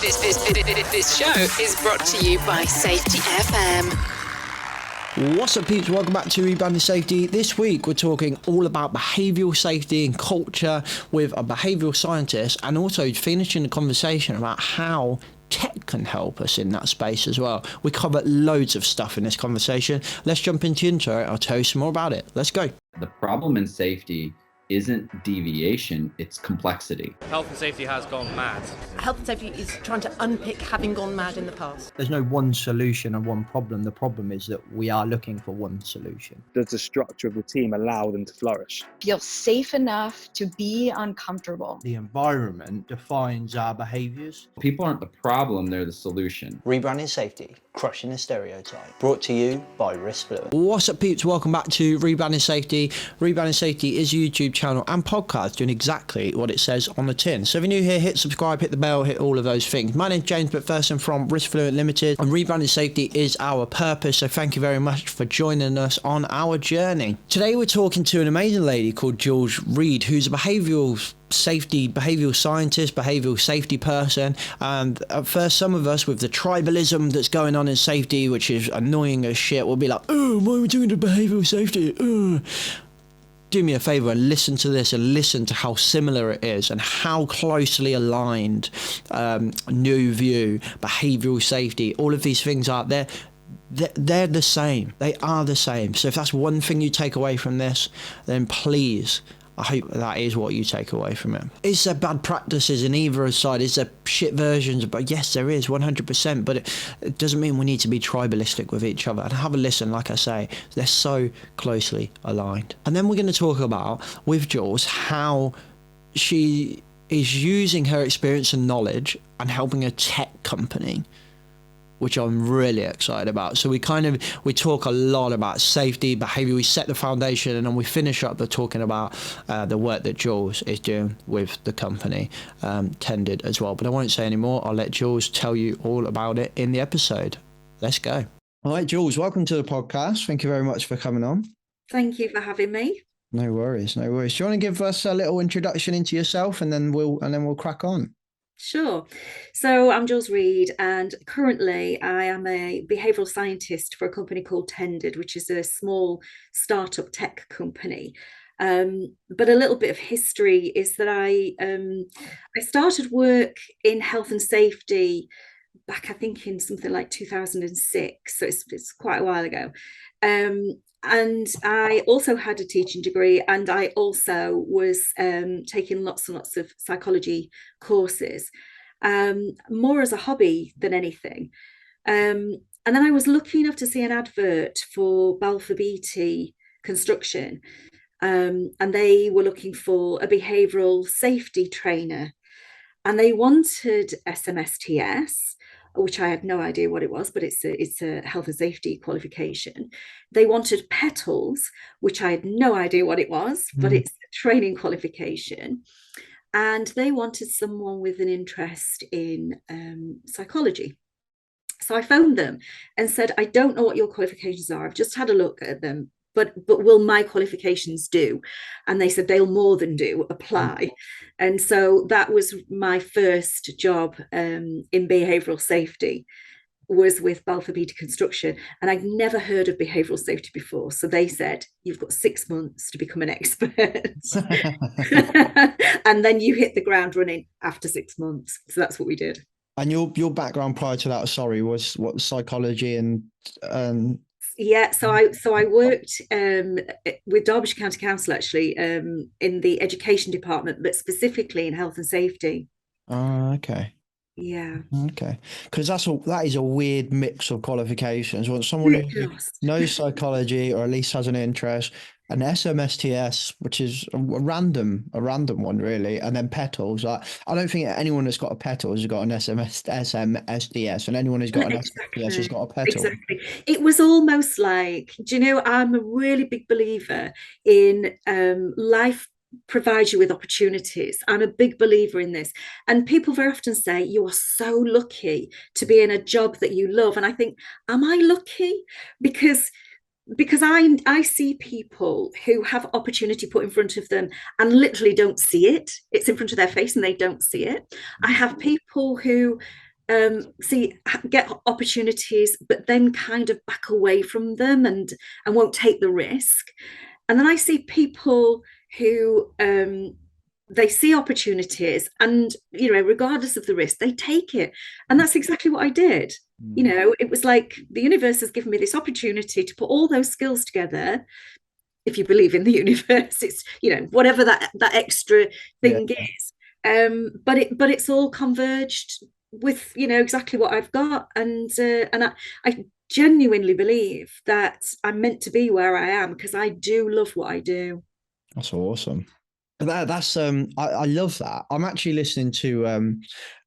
This show is brought to you by Safety FM. What's up, peeps? Welcome back to Rebranding Safety. This week we're talking all about behavioural safety and culture with a behavioural scientist, and also finishing the conversation about how tech can help us in that space as well. We cover loads of stuff in this conversation. Let's jump into the intro. I'll tell you some more about it. Let's go. The problem in safety isn't deviation, it's complexity. Health and safety has gone mad. Health and safety is trying to unpick having gone mad in the past. There's no one solution and one problem. The problem is that we are looking for one solution. Does the structure of the team allow them to flourish? Feel safe enough to be uncomfortable. The environment defines our behaviours. People aren't the problem, they're the solution. Rebranding Safety, crushing the stereotype. Brought to you by Riskfluent. What's up, peeps? Welcome back to Rebranding Safety. Rebranding Safety is a YouTube channel and podcast doing exactly what it says on the tin. So if you're new here, hit subscribe, hit the bell, hit all of those things. My name's James McPherson from Riskfluent Limited, and Rebranding Safety is our purpose. So thank you very much for joining us on our journey. Today we're talking to an amazing lady called Jules Reed, who's a behavioural scientist, behavioural safety person. And at first, some of us with the tribalism that's going on in safety, which is annoying as shit, will be like, oh, why are we doing the behavioural safety? Do me a favour and listen to this and listen to how similar it is and how closely aligned New View, behavioural safety, all of these things are there. They're the same. They are the same. So if that's one thing you take away from this, then please, I hope that is what you take away from it. Is there bad practices in either side? Is there shit versions? But yes, there is, 100%. But it doesn't mean we need to be tribalistic with each other. And have a listen, like I say, they're so closely aligned. And then we're going to talk about, with Jules, how she is using her experience and knowledge and helping a tech company, which I'm really excited about. So we talk a lot about safety, behaviour, we set the foundation, and then we finish up the talking about the work that Jules is doing with the company, Tended as well. But I won't say any more. I'll let Jules tell you all about it in the episode. Let's go. All right, Jules, welcome to the podcast. Thank you very much for coming on. Thank you for having me. No worries, no worries. Do you want to give us a little introduction into yourself, and then we'll crack on? Sure. So I'm Jules Reed, and currently I am a behavioural scientist for a company called Tended, which is a small startup tech company. But a little bit of history is that I started work in health and safety back, I think, in something like 2006. So it's quite a while ago. And I also had a teaching degree, and I also was taking lots and lots of psychology courses, more as a hobby than anything. And then I was lucky enough to see an advert for Balfour Beatty Construction, and they were looking for a behavioural safety trainer, and they wanted SMSTS, which I had no idea what it was, but it's a health and safety qualification. They wanted PETALS, which I had no idea what it was, but it's a training qualification. And they wanted someone with an interest in psychology. So I phoned them and said, I don't know what your qualifications are. I've just had a look at them, but will my qualifications do? And they said they'll more than do, apply. And so that was my first job in behavioural safety, was with Balfour Beatty Construction. And I'd never heard of behavioural safety before. So they said, you've got 6 months to become an expert. And then you hit the ground running after 6 months. So that's what we did. And your background prior to that, was what, psychology and Yeah, so I worked with Derbyshire County Council, actually, in the education department, but specifically in health and safety. Oh, okay. Yeah. Okay. Because that is a weird mix of qualifications. When someone who knows psychology or at least has an interest, an SMSTS, which is a random one, really, and then PETALS. I don't think anyone that's got a PETALS has got an SMSTS, and anyone who's got an SMSTS has got a PETAL. Exactly. It was almost like, do you know, I'm a really big believer in life provides you with opportunities. I'm a big believer in this. And people very often say, you are so lucky to be in a job that you love. And I think, am I lucky? Because I see people who have opportunity put in front of them and literally don't see it. It's in front of their face and they don't see it. I have people who get opportunities, but then kind of back away from them and won't take the risk. And then I see people who they see opportunities and, regardless of the risk, they take it. And that's exactly what I did. It was like the universe has given me this opportunity to put all those skills together. If you believe in the universe, it's, whatever that extra thing is. But it's all converged with, exactly what I've got. And I genuinely believe that I'm meant to be where I am because I do love what I do. That's awesome. That's I love that. I'm actually listening to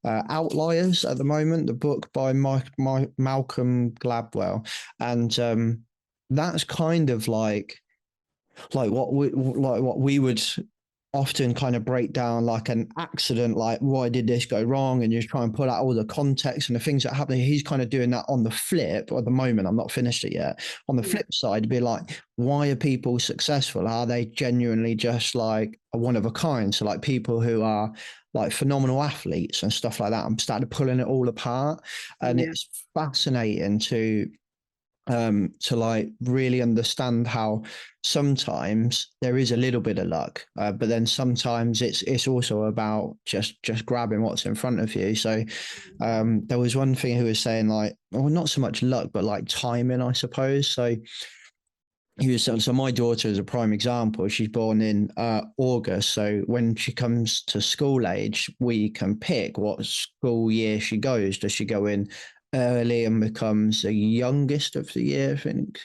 Outliers at the moment, the book by Malcolm Gladwell, and that's kind of like what we would often kind of break down like an accident, like why did this go wrong, and you try and pull out all the context and the things that happen. He's kind of doing that on the flip. At the moment, I'm not finished it yet. On the flip side, be like, why are people successful? Are they genuinely just like a one of a kind? So like people who are like phenomenal athletes and stuff like that. I'm starting pulling it all apart, and it's fascinating to like really understand how sometimes there is a little bit of luck, but then sometimes it's also about just grabbing what's in front of you. So there was one thing who was saying like, well, not so much luck, but like timing, I suppose. So he was saying, so my daughter is a prime example. She's born in August, so when she comes to school age, we can pick what school year she goes. Does she go in early and becomes the youngest of the year, I think?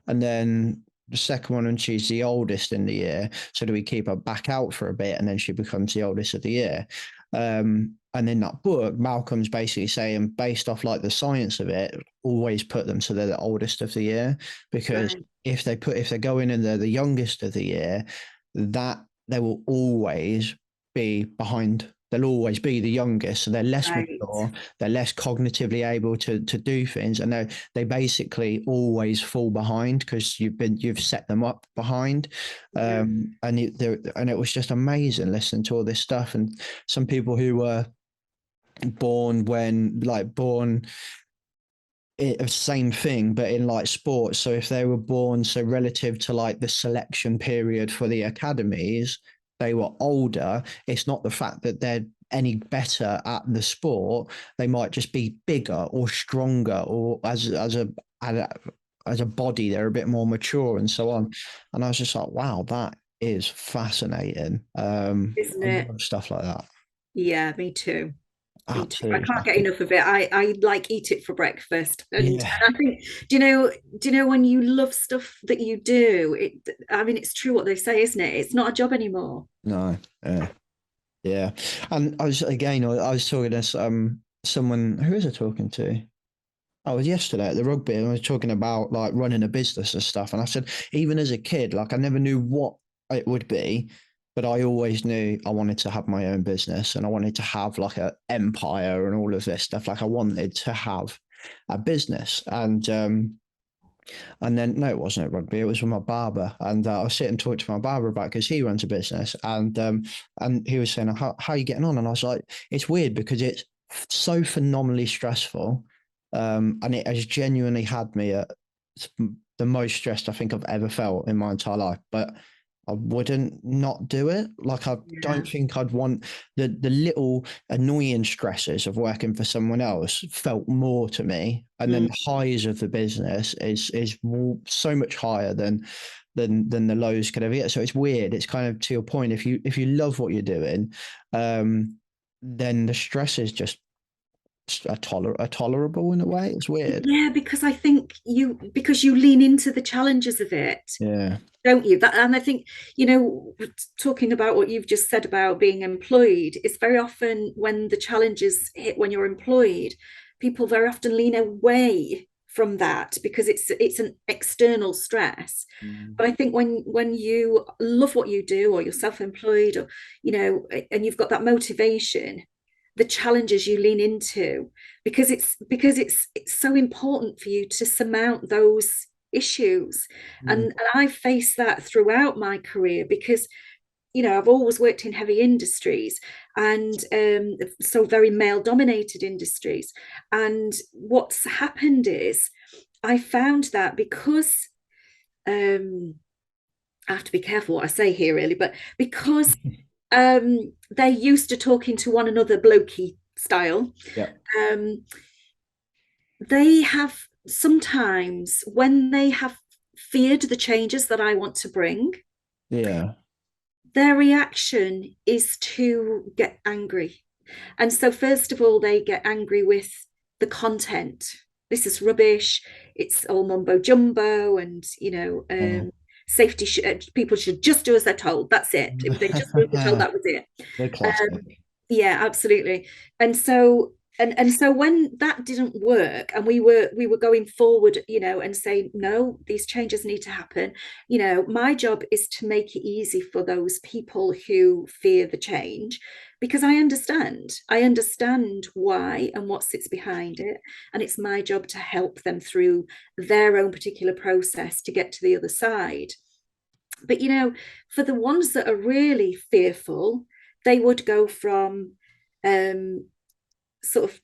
And then the second one, and she's the oldest in the year. So do we keep her back out for a bit and then she becomes the oldest of the year? And in that book, Malcolm's basically saying, based off like the science of it, always put them so they're the oldest of the year, because if they go in and they're the youngest of the year, that they will always be behind. They'll always be the youngest, so they're less mature, they're less cognitively able to do things, and they basically always fall behind because you've set them up behind. And it was just amazing listening to all this stuff, and some people who were born same thing, but in like sports. So if they were born, so relative to like the selection period for the academies, they were older. It's not the fact that they're any better at the sport. They might just be bigger or stronger, or as a body, they're a bit more mature and so on. And I was just like, wow, that is fascinating. Isn't it? Stuff like that. Yeah, me too. Absolutely. I can't get enough of it. I like eat it for breakfast. And Yeah. I think, do you know when you love stuff that you do, it's true what they say, isn't it? It's not a job anymore. No. Yeah. And I was talking to someone, who was I talking to? I was yesterday at the rugby, and I was talking about like running a business and stuff. And I said, even as a kid, like I never knew what it would be, but I always knew I wanted to have my own business and I wanted to have like an empire and all of this stuff. Like I wanted to have a business. And then, no, it wasn't at rugby. It was with my barber. And I was sitting and talking to my barber about, because he runs a business. And he was saying, how are you getting on? And I was like, it's weird because it's so phenomenally stressful. And it has genuinely had me at the most stressed I think I've ever felt in my entire life. But I wouldn't not do it. Like I don't think I'd want the little annoying stresses of working for someone else felt more to me. And then the highs of the business is so much higher than the lows could ever get. So it's weird. It's kind of to your point. If you love what you're doing, then the stress is just tolerable in a way. It's weird. Yeah, because I think you lean into the challenges of it. Yeah. Don't you? And I think, talking about what you've just said about being employed, it's very often when the challenges hit when you're employed, people very often lean away from that because it's an external stress. But I think when you love what you do, or you're self-employed, or and you've got that motivation, the challenges you lean into, because it's so important for you to surmount those issues. And I faced that throughout my career, because I've always worked in heavy industries, and so very male dominated industries. And what's happened is I found that because I have to be careful what I say here, really, but because they're used to talking to one another blokey style, Yeah. they have sometimes, when they have feared the changes that I want to bring, Yeah. their reaction is to get angry. And so, first of all, they get angry with the content. This is rubbish. It's all mumbo jumbo, and safety. People should just do as they're told. That's it. If they just do as they're told, that was it. The classic. Yeah, absolutely. And so when that didn't work, and we were going forward, and say, no, these changes need to happen. My job is to make it easy for those people who fear the change, because I understand why and what sits behind it, and it's my job to help them through their own particular process to get to the other side. But for the ones that are really fearful, they would go from sort of,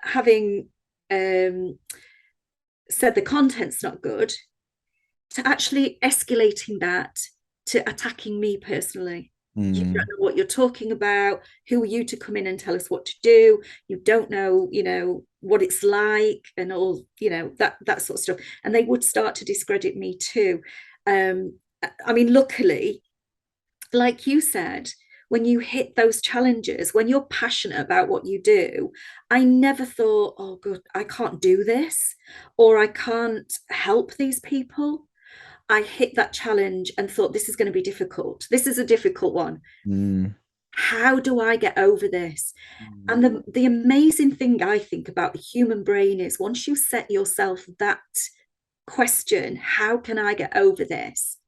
having said the content's not good, to actually escalating that to attacking me personally. You don't know what you're talking about. Who are you to come in and tell us what to do? You don't know, what it's like, and all, that sort of stuff. And they would start to discredit me too. Luckily, like you said, when you hit those challenges, when you're passionate about what you do, I never thought, oh God, I can't do this, or I can't help these people. I hit that challenge and thought, this is going to be difficult. This is a difficult one. How do I get over this? And the amazing thing I think about the human brain is, once you set yourself that question, how can I get over this?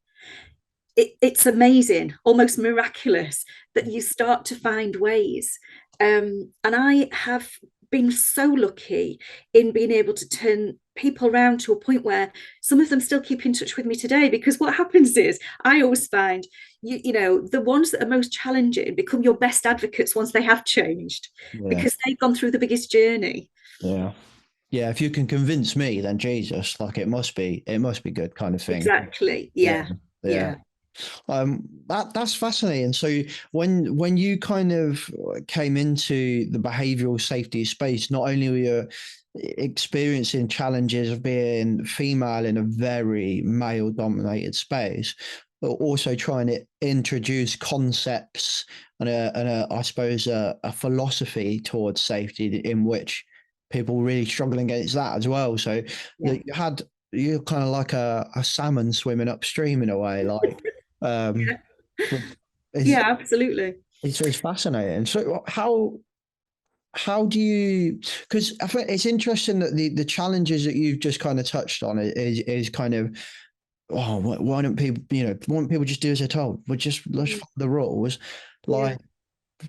It's amazing, almost miraculous, that you start to find ways. And I have been so lucky in being able to turn people around to a point where some of them still keep in touch with me today, because what happens is, I always find the ones that are most challenging become your best advocates once they have changed, because they've gone through the biggest journey. Yeah, if you can convince me, then Jesus, like it must be good, kind of thing. Exactly. Yeah. That's fascinating. So when you kind of came into the behavioral safety space, not only were you experiencing challenges of being female in a very male dominated space, but also trying to introduce concepts and I suppose a philosophy towards safety, in which people really struggling against that as well. So you're kind of like a salmon swimming upstream in a way, like absolutely. It's fascinating. So how do you, because I think it's interesting that the challenges that you've just kind of touched on is kind of, why don't people, why don't people just do as they're told? Let's follow the rules. Like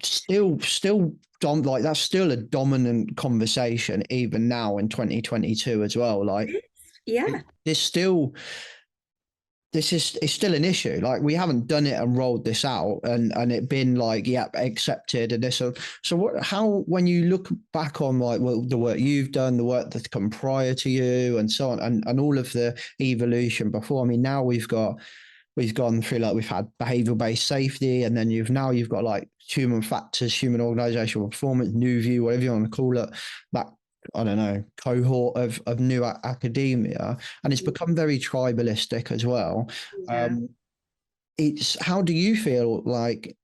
still like that's still a dominant conversation even now in 2022 as well. Like it's still an issue. Like, we haven't done it and rolled this out and it been like, accepted and this. So when you look back on like the work you've done, the work that's come prior to you and so on, and all of the evolution before, I mean, now we've gone through, like, we've had behavioral-based safety, and then you've got like human factors, human organizational performance, new view, whatever you want to call it, that, I don't know, cohort of new academia, and it's become very tribalistic as well. It's, how do you feel like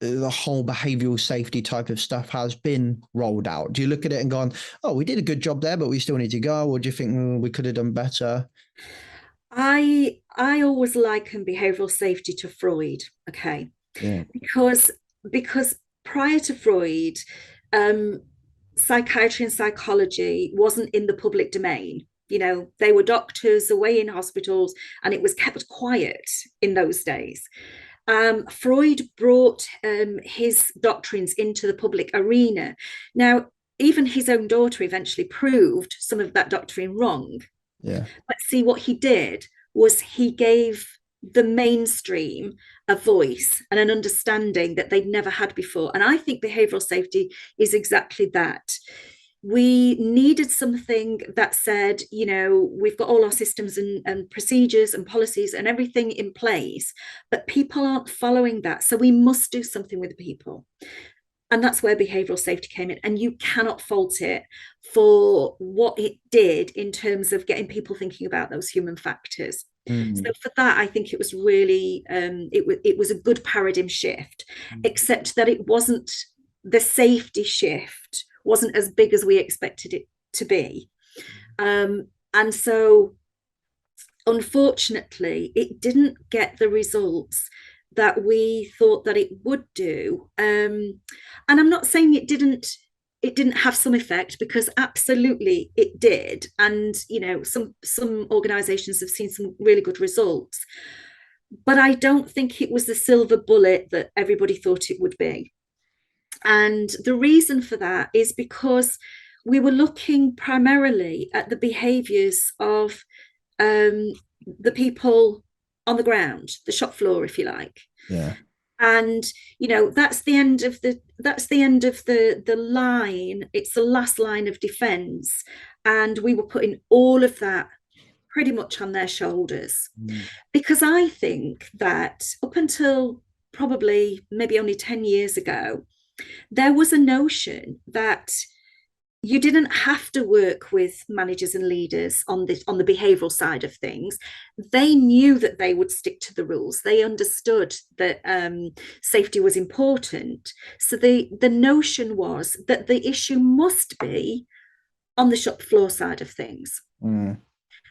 the whole behavioral safety type of stuff has been rolled out? Do you look at it and gone, oh, we did a good job there, but we still need to go? Or do you think we could have done better? I always liken behavioral safety to Freud, okay? Because prior to Freud, psychiatry and psychology wasn't in the public domain. They were doctors away in hospitals, and it was kept quiet in those days. Freud brought his doctrines into the public arena. Now, even his own daughter eventually proved some of that doctrine wrong. But see, what he did was he gave the mainstream a voice and an understanding that they'd never had before. And I think behavioural safety is exactly that. We needed something that said, you know, we've got all our systems and procedures and policies and everything in place, but people aren't following that. So we must do something with the people. And that's where behavioural safety came in. And you cannot fault it for what it did in terms of getting people thinking about those human factors. So for that, I think it was really, it was a good paradigm shift, except that it wasn't, the safety shift wasn't as big as we expected it to be. And so, unfortunately, it didn't get the results that we thought that it would do. And I'm not saying it didn't have some effect, because absolutely it did. And, you know, some organizations have seen some really good results, but I don't think it was the silver bullet that everybody thought it would be. And the reason for that is because we were looking primarily at the behaviors of the people on the ground, the shop floor, if you like. Yeah. And, you know, that's the end of the line. It's the last line of defense. And we were putting all of that pretty much on their shoulders. Because I think that up until probably maybe only 10 years ago, there was a notion that you didn't have to work with managers and leaders on the behavioural side of things. They knew that they would stick to the rules. They understood that safety was important. So the notion was that the issue must be on the shop floor side of things.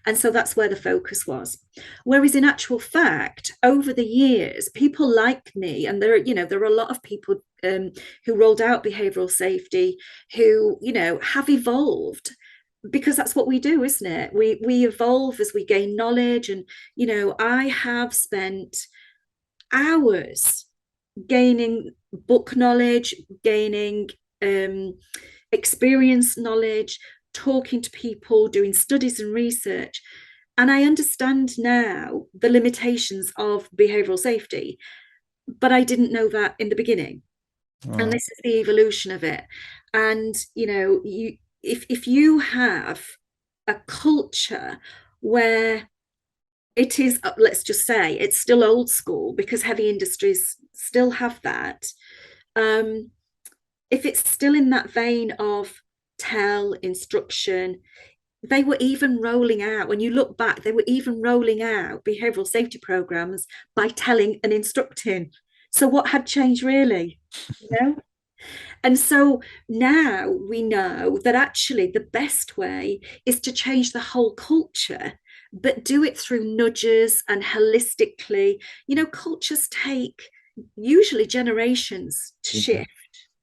And so that's where the focus was. Whereas in actual fact, over the years, people like me, and there are a lot of people who rolled out behavioural safety who, you know, have evolved, because that's what we do, isn't it? We evolve as we gain knowledge. And, you know, I have spent hours gaining book knowledge, gaining experience knowledge, talking to people, doing studies and research. And I understand now the limitations of behavioural safety, but I didn't know that in the beginning. And this is the evolution of it. And, you know, if you have a culture where it is, let's just say, it's still old school, because heavy industries still have that. If it's still in that vein of tell, instruction, they were even rolling out, when you look back, they were even rolling out behavioural safety programs by telling and instructing. So what had changed really? You know? And so now we know that actually the best way is to change the whole culture, but do it through nudges and holistically. You know, cultures take usually generations to shift.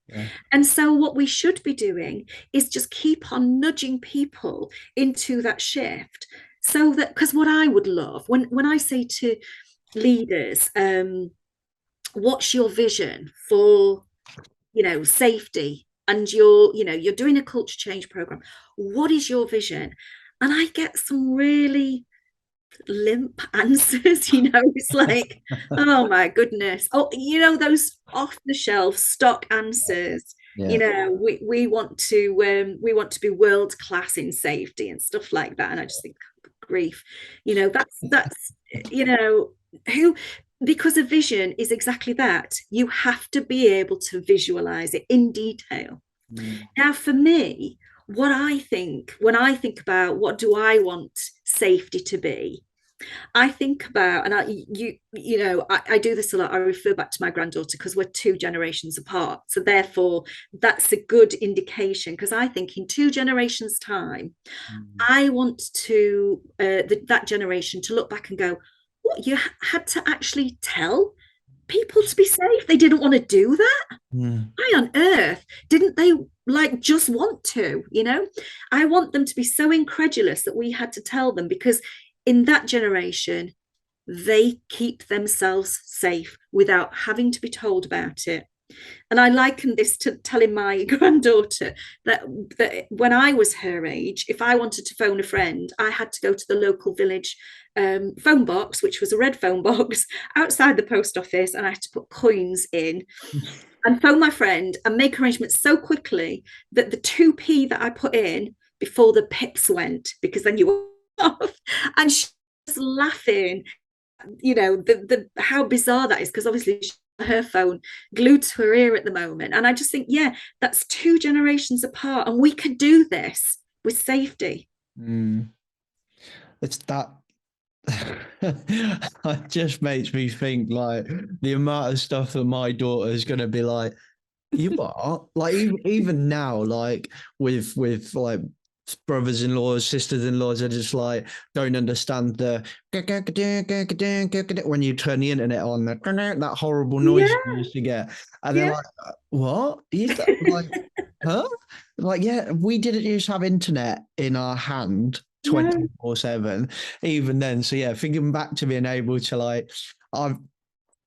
Yeah. And so what we should be doing is just keep on nudging people into that shift. So that, because what I would love, when I say to leaders, what's your vision for, you know, safety, and you're doing a culture change program, what is your vision? And I get some really limp answers, you know. It's like, oh my goodness, oh, you know, those off the shelf stock answers. You know, we want to be world class in safety and stuff like that. And I just think, grief, you know, that's you know, because a vision is exactly that. You have to be able to visualize it in detail. Now, for me, what I think, when I think about what do I want safety to be, I think about, and I do this a lot. I refer back to my granddaughter because we're 2 generations apart. So therefore, that's a good indication, because I think in 2 generations' time, I want to that generation to look back and go, what, you had to actually tell people to be safe? They didn't want to do that? Why on earth didn't they just want to? You know, I want them to be so incredulous that we had to tell them, because in that generation, they keep themselves safe without having to be told about it. And I liken this to telling my granddaughter that when I was her age, if I wanted to phone a friend, I had to go to the local village phone box, which was a red phone box outside the post office, and I had to put coins in and phone my friend and make arrangements so quickly that the 2p that I put in before the pips went, because then you were off. And she was laughing, you know, the how bizarre that is, because obviously her phone glued to her ear at the moment. And I just think, yeah, that's 2 generations apart, and we could do this with safety. It's that. It just makes me think, like, the amount of stuff that my daughter is going to be like, you are like, even now, like with like brothers-in-laws, sisters-in-laws are just like, don't understand the when you turn the internet on, that horrible noise you used to get, and they're like, what? Like, huh? Like, yeah, we didn't used to have internet in our hand 24/7 even then. So yeah, thinking back to being able to, like, I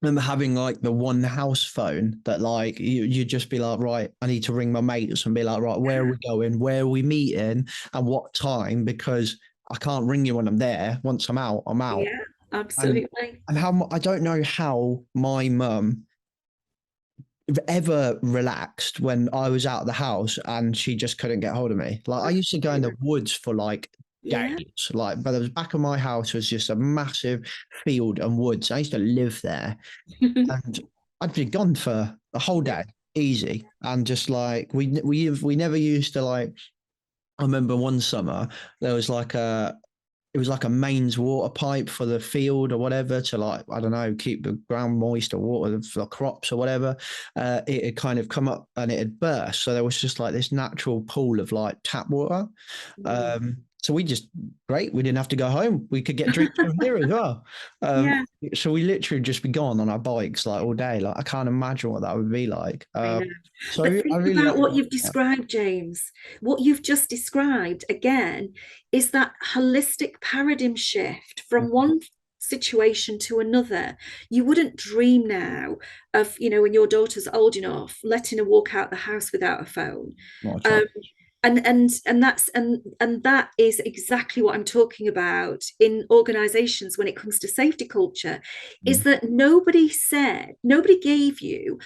remember having like the one house phone that, like, you'd just be like, right, I need to ring my mates and be like, right, where are we going, where are we meeting, and what time, because I can't ring you when I'm there. Once I'm out, I'm out. Yeah, absolutely. And how, I don't know how my mum ever relaxed when I was out of the house and she just couldn't get hold of me. Like, I used to go in the woods for like days, like, but the back of my house was just a massive field and woods. I used to live there, and I'd be gone for a whole day, easy. And just like, we never used to, like, I remember one summer there was like it was like a mains water pipe for the field or whatever, to, like, I don't know, keep the ground moist or water for crops or whatever. It had kind of come up and it had burst. So there was just like this natural pool of like tap water. So we just, great, we didn't have to go home. We could get drinks from here as well. So we literally just be gone on our bikes like all day. Like, I can't imagine what that would be like. So but think I really about what you've that. described, James. What you've just described again is that holistic paradigm shift from one situation to another. You wouldn't dream now of, you know, when your daughter's old enough, letting her walk out the house without a phone. And that is exactly what I'm talking about in organizations when it comes to safety culture, is that nobody gave you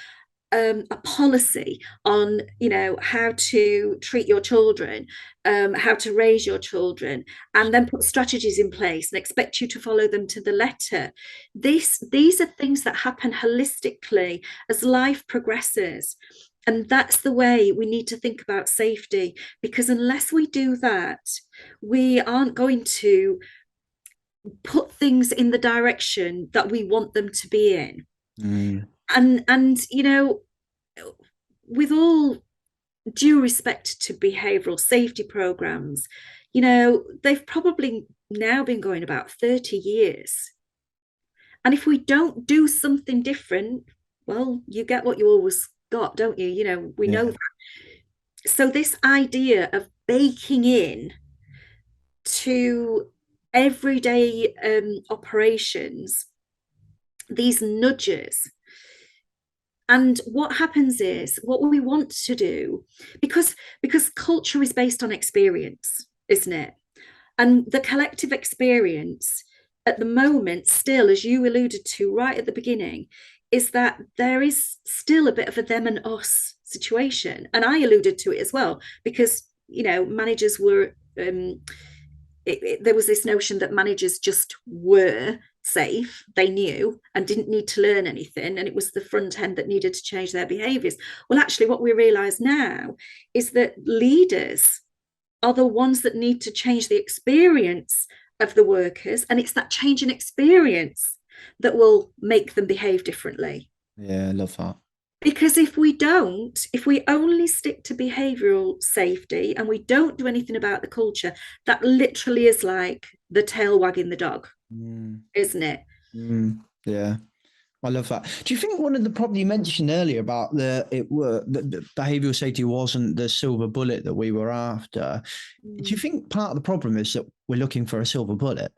a policy on, you know, how to treat your children, how to raise your children, and then put strategies in place and expect you to follow them to the letter. These are things that happen holistically as life progresses. And that's the way we need to think about safety, because unless we do that, we aren't going to put things in the direction that we want them to be in. And you know, with all due respect to behavioural safety programs, you know, they've probably now been going about 30 years. And if we don't do something different, well, you get what you always got, don't you? You know, we know that. So this idea of baking in to everyday operations these nudges, and what happens is, what we want to do, because culture is based on experience, isn't it? And the collective experience at the moment still, as you alluded to right at the beginning, is that there is still a bit of a them and us situation. And I alluded to it as well, because, you know, managers were, there was this notion that managers just were safe, they knew, and didn't need to learn anything, and it was the front end that needed to change their behaviours. Well, actually, what we realise now is that leaders are the ones that need to change the experience of the workers, and it's that change in experience that will make them behave differently. Yeah, I love that. Because if we only stick to behavioural safety and we don't do anything about the culture, that literally is like the tail wagging the dog, isn't it? Yeah, I love that. Do you think one of the problems you mentioned earlier about the behavioural safety wasn't the silver bullet that we were after? Do you think part of the problem is that we're looking for a silver bullet?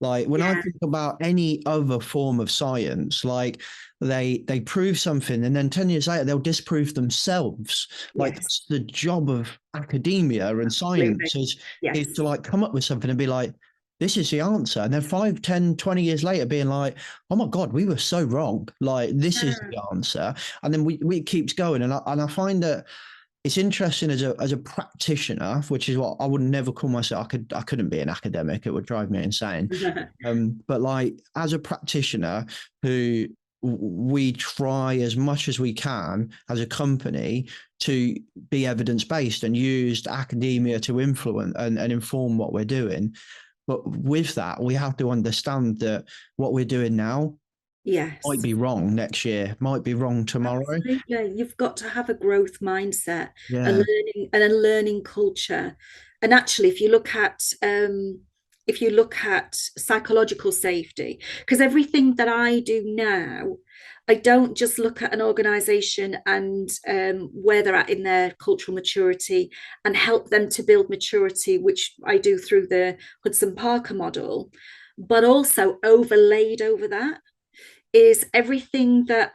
Like when I Yeah. think about any other form of science, like they prove something and then 10 years later they'll disprove themselves. Like Yes. that's the job of academia and Absolutely. science is Yes. to like come up with something and be like, this is the answer. And then 5, 10, 20 years later being like, oh my God, we were so wrong. Like this is the answer. And then we it keeps going. And I find that it's interesting as a practitioner, which is what I would never call myself. I couldn't be an academic. It would drive me insane. But like as a practitioner who we try as much as we can as a company to be evidence-based and use academia to influence and inform what we're doing. But with that, we have to understand that what we're doing now Yes. might be wrong next year, might be wrong tomorrow. Absolutely. You've got to have a growth mindset, Yeah. a learning culture. And actually, if you look at psychological safety, because everything that I do now, I don't just look at an organization and where they're at in their cultural maturity and help them to build maturity, which I do through the Hudson Parker model, but also overlaid over that is everything that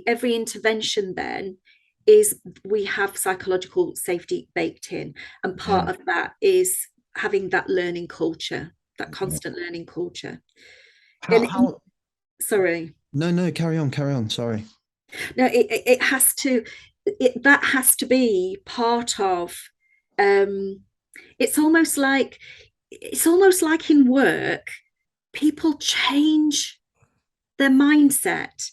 every intervention then is we have psychological safety baked in. And part of that is having that learning culture, that constant learning culture. Sorry. No, carry on. Sorry. No, it has to, that has to be part of, it's almost like in work, people change their mindset.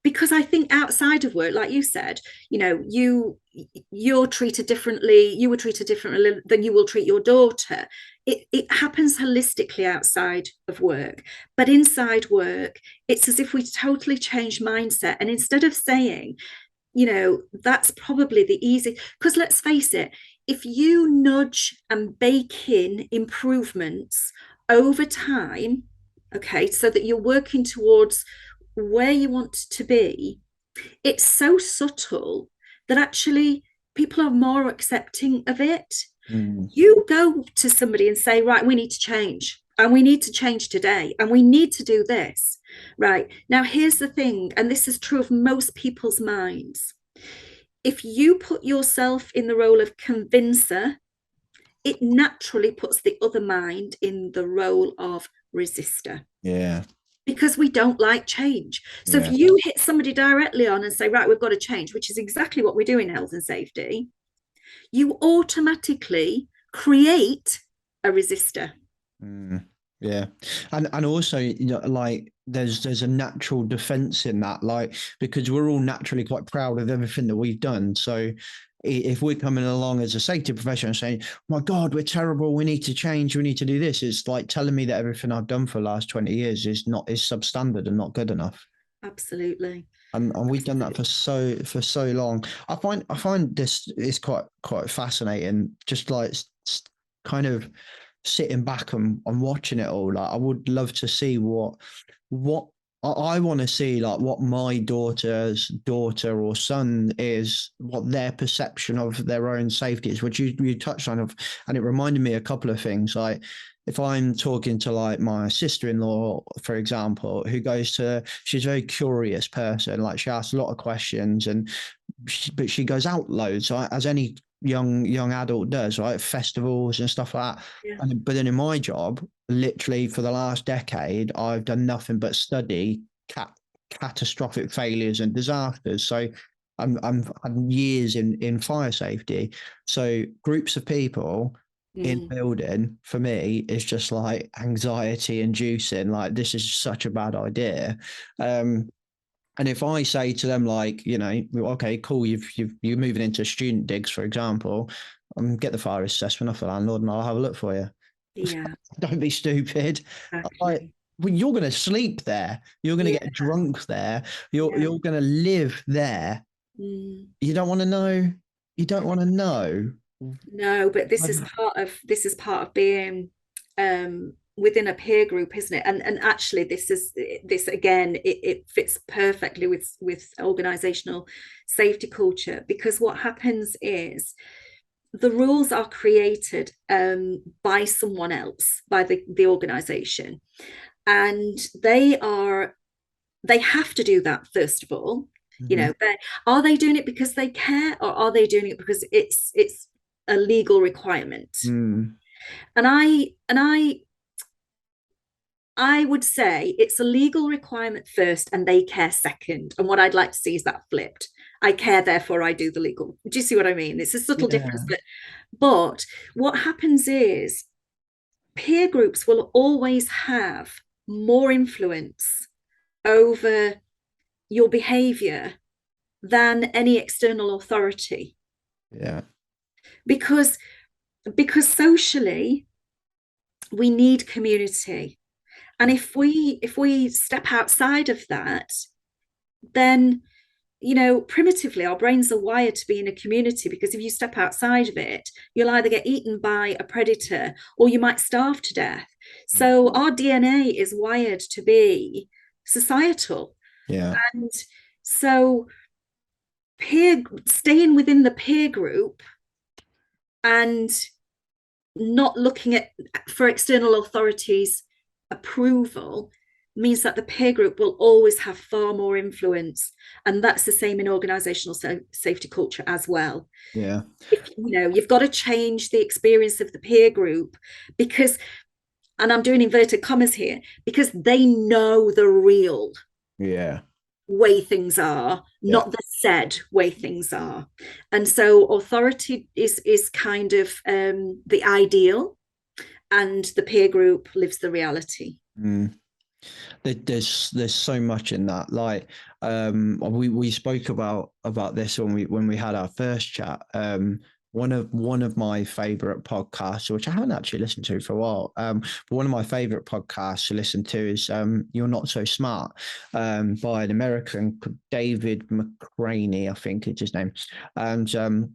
Because I think outside of work, like you said, you're treated differently, you were treated differently than you will treat your daughter. It happens holistically outside of work, but inside work, it's as if we totally change mindset. And instead of saying, that's probably the easy, because let's face it, if you nudge and bake in improvements over time, okay, so that you're working towards where you want to be, it's so subtle that actually people are more accepting of it. You go to somebody and say, right, we need to change, and we need to change today, and we need to do this. Right, now here's the thing, and this is true of most people's minds. If you put yourself in the role of convincer, it naturally puts the other mind in the role of resistor. Yeah. Because we don't like change. So if you hit somebody directly on and say, right, we've got to change, which is exactly what we do in health and safety, you automatically create a resistor. Yeah. And also, like there's a natural defense in that, like, because we're all naturally quite proud of everything that we've done. So if we're coming along as a safety professional saying, my God, we're terrible, we need to change, we need to do this, it's like telling me that everything I've done for the last 20 years is substandard and not good enough. Absolutely. And we've done that for so long. I find this is quite fascinating, just like kind of sitting back and watching it all. Like I would love to see what I want to see, like what my daughter's daughter or son is, what their perception of their own safety is, which you touched on, and it reminded me a couple of things. Like if I'm talking to like my sister-in-law, for example, she's a very curious person. Like she asks a lot of questions, but she goes out loads, right, as any young adult does, right? Festivals and stuff like that. Yeah. But then in my job, literally for the last decade, I've done nothing but study catastrophic failures and disasters. So I'm had years in fire safety. So groups of people in building for me is just like anxiety inducing. Like this is such a bad idea. And if I say to them, like, okay, cool, you're moving into student digs, for example, get the fire assessment off the landlord and I'll have a look for you. Yeah. Don't be stupid. Exactly. Like, well, you're going to sleep there. You're going to get drunk there. You're going to live there. You don't want to know. You don't want to know. No, but this is part of being within a peer group, isn't it? And actually this again, it fits perfectly with organizational safety culture, because what happens is the rules are created by someone else, by the organization, and they have to do that first of all. You know, but are they doing it because they care, or are they doing it because it's a legal requirement? And I would say it's a legal requirement first and they care second. And what I'd like to see is that flipped. I care, therefore I do the legal. Do you see what I mean? It's a subtle difference. But what happens is peer groups will always have more influence over your behavior than any external authority. Yeah. Because socially we need community. And if we step outside of that, then, you know, primitively our brains are wired to be in a community, because if you step outside of it, you'll either get eaten by a predator or you might starve to death. So our DNA is wired to be societal. Yeah. And so staying within the peer group and not looking for external authorities' approval means that the peer group will always have far more influence. And that's the same in organizational safety culture as well. Yeah. You've got to change the experience of the peer group, because, and I'm doing inverted commas here, because they know the real way things are, not the said way things are. And so authority is kind of the ideal, and the peer group lives the reality. There's so much in that. Like we spoke about this when we had our first chat. One of my favorite podcasts, which I haven't actually listened to for a while, but one of my favorite podcasts to listen to is You're Not So Smart, by an American called David McCraney, I think is his name. And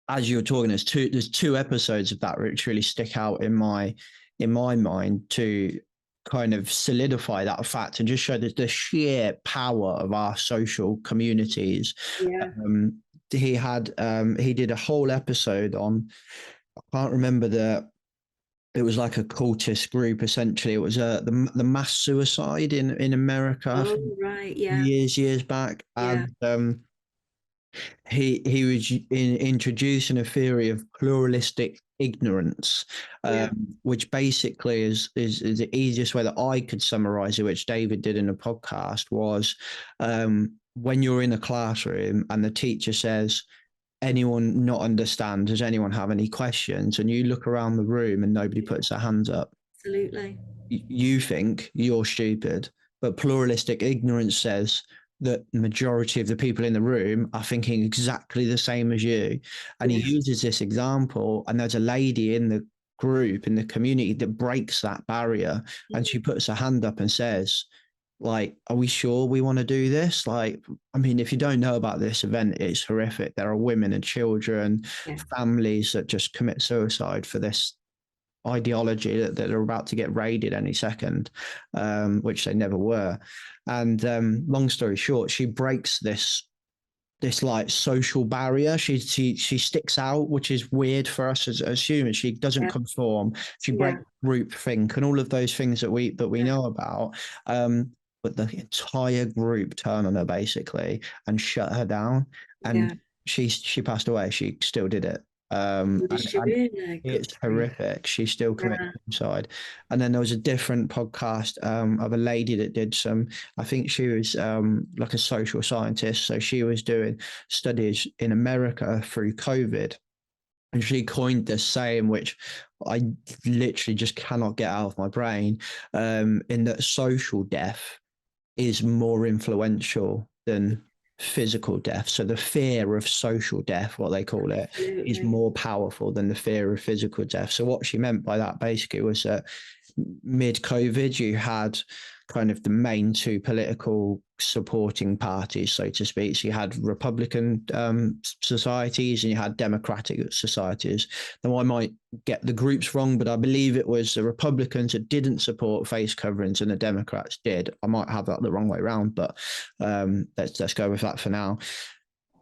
as you were talking, there's two episodes of that which really stick out in my mind to kind of solidify that fact and just show the sheer power of our social communities. He did a whole episode on, I can't remember it was like a cultist group, essentially. It was the mass suicide in America. Oh, right, yeah. Years back. Yeah. And he was introducing a theory of pluralistic ignorance, which basically is the easiest way that I could summarize it, which David did in a podcast, was when you're in a classroom and the teacher says, anyone not understand? Does anyone have any questions? And you look around the room and nobody puts their hands up. Absolutely. You think you're stupid, but pluralistic ignorance says that the majority of the people in the room are thinking exactly the same as you. And he uses this example, and there's a lady in the group, in the community, that breaks that barrier. And she puts her hand up and says, like, are we sure we want to do this? Like, I mean, if you don't know about this event, it's horrific. There are women and children, families that just commit suicide for this ideology that are about to get raided any second, which they never were. And long story short, she breaks this like social barrier. She sticks out, which is weird for us as humans. She doesn't conform. She breaks groupthink and all of those things that we know about. But the entire group turned on her basically and shut her down. And she passed away. She still did it. It's horrific. She still committed suicide. And then there was a different podcast of a lady that did some, I think she was like a social scientist. So she was doing studies in America through COVID. And she coined this saying, which I literally just cannot get out of my brain, in that social death is more influential than physical death. So the fear of social death, what they call it, is more powerful than the fear of physical death. So what she meant by that basically was that mid-COVID, you had kind of the main two political supporting parties, so to speak. So you had Republican societies and you had Democratic societies. Now, I might get the groups wrong, but I believe it was the Republicans that didn't support face coverings and the Democrats did. I might have that the wrong way around, but let's go with that for now.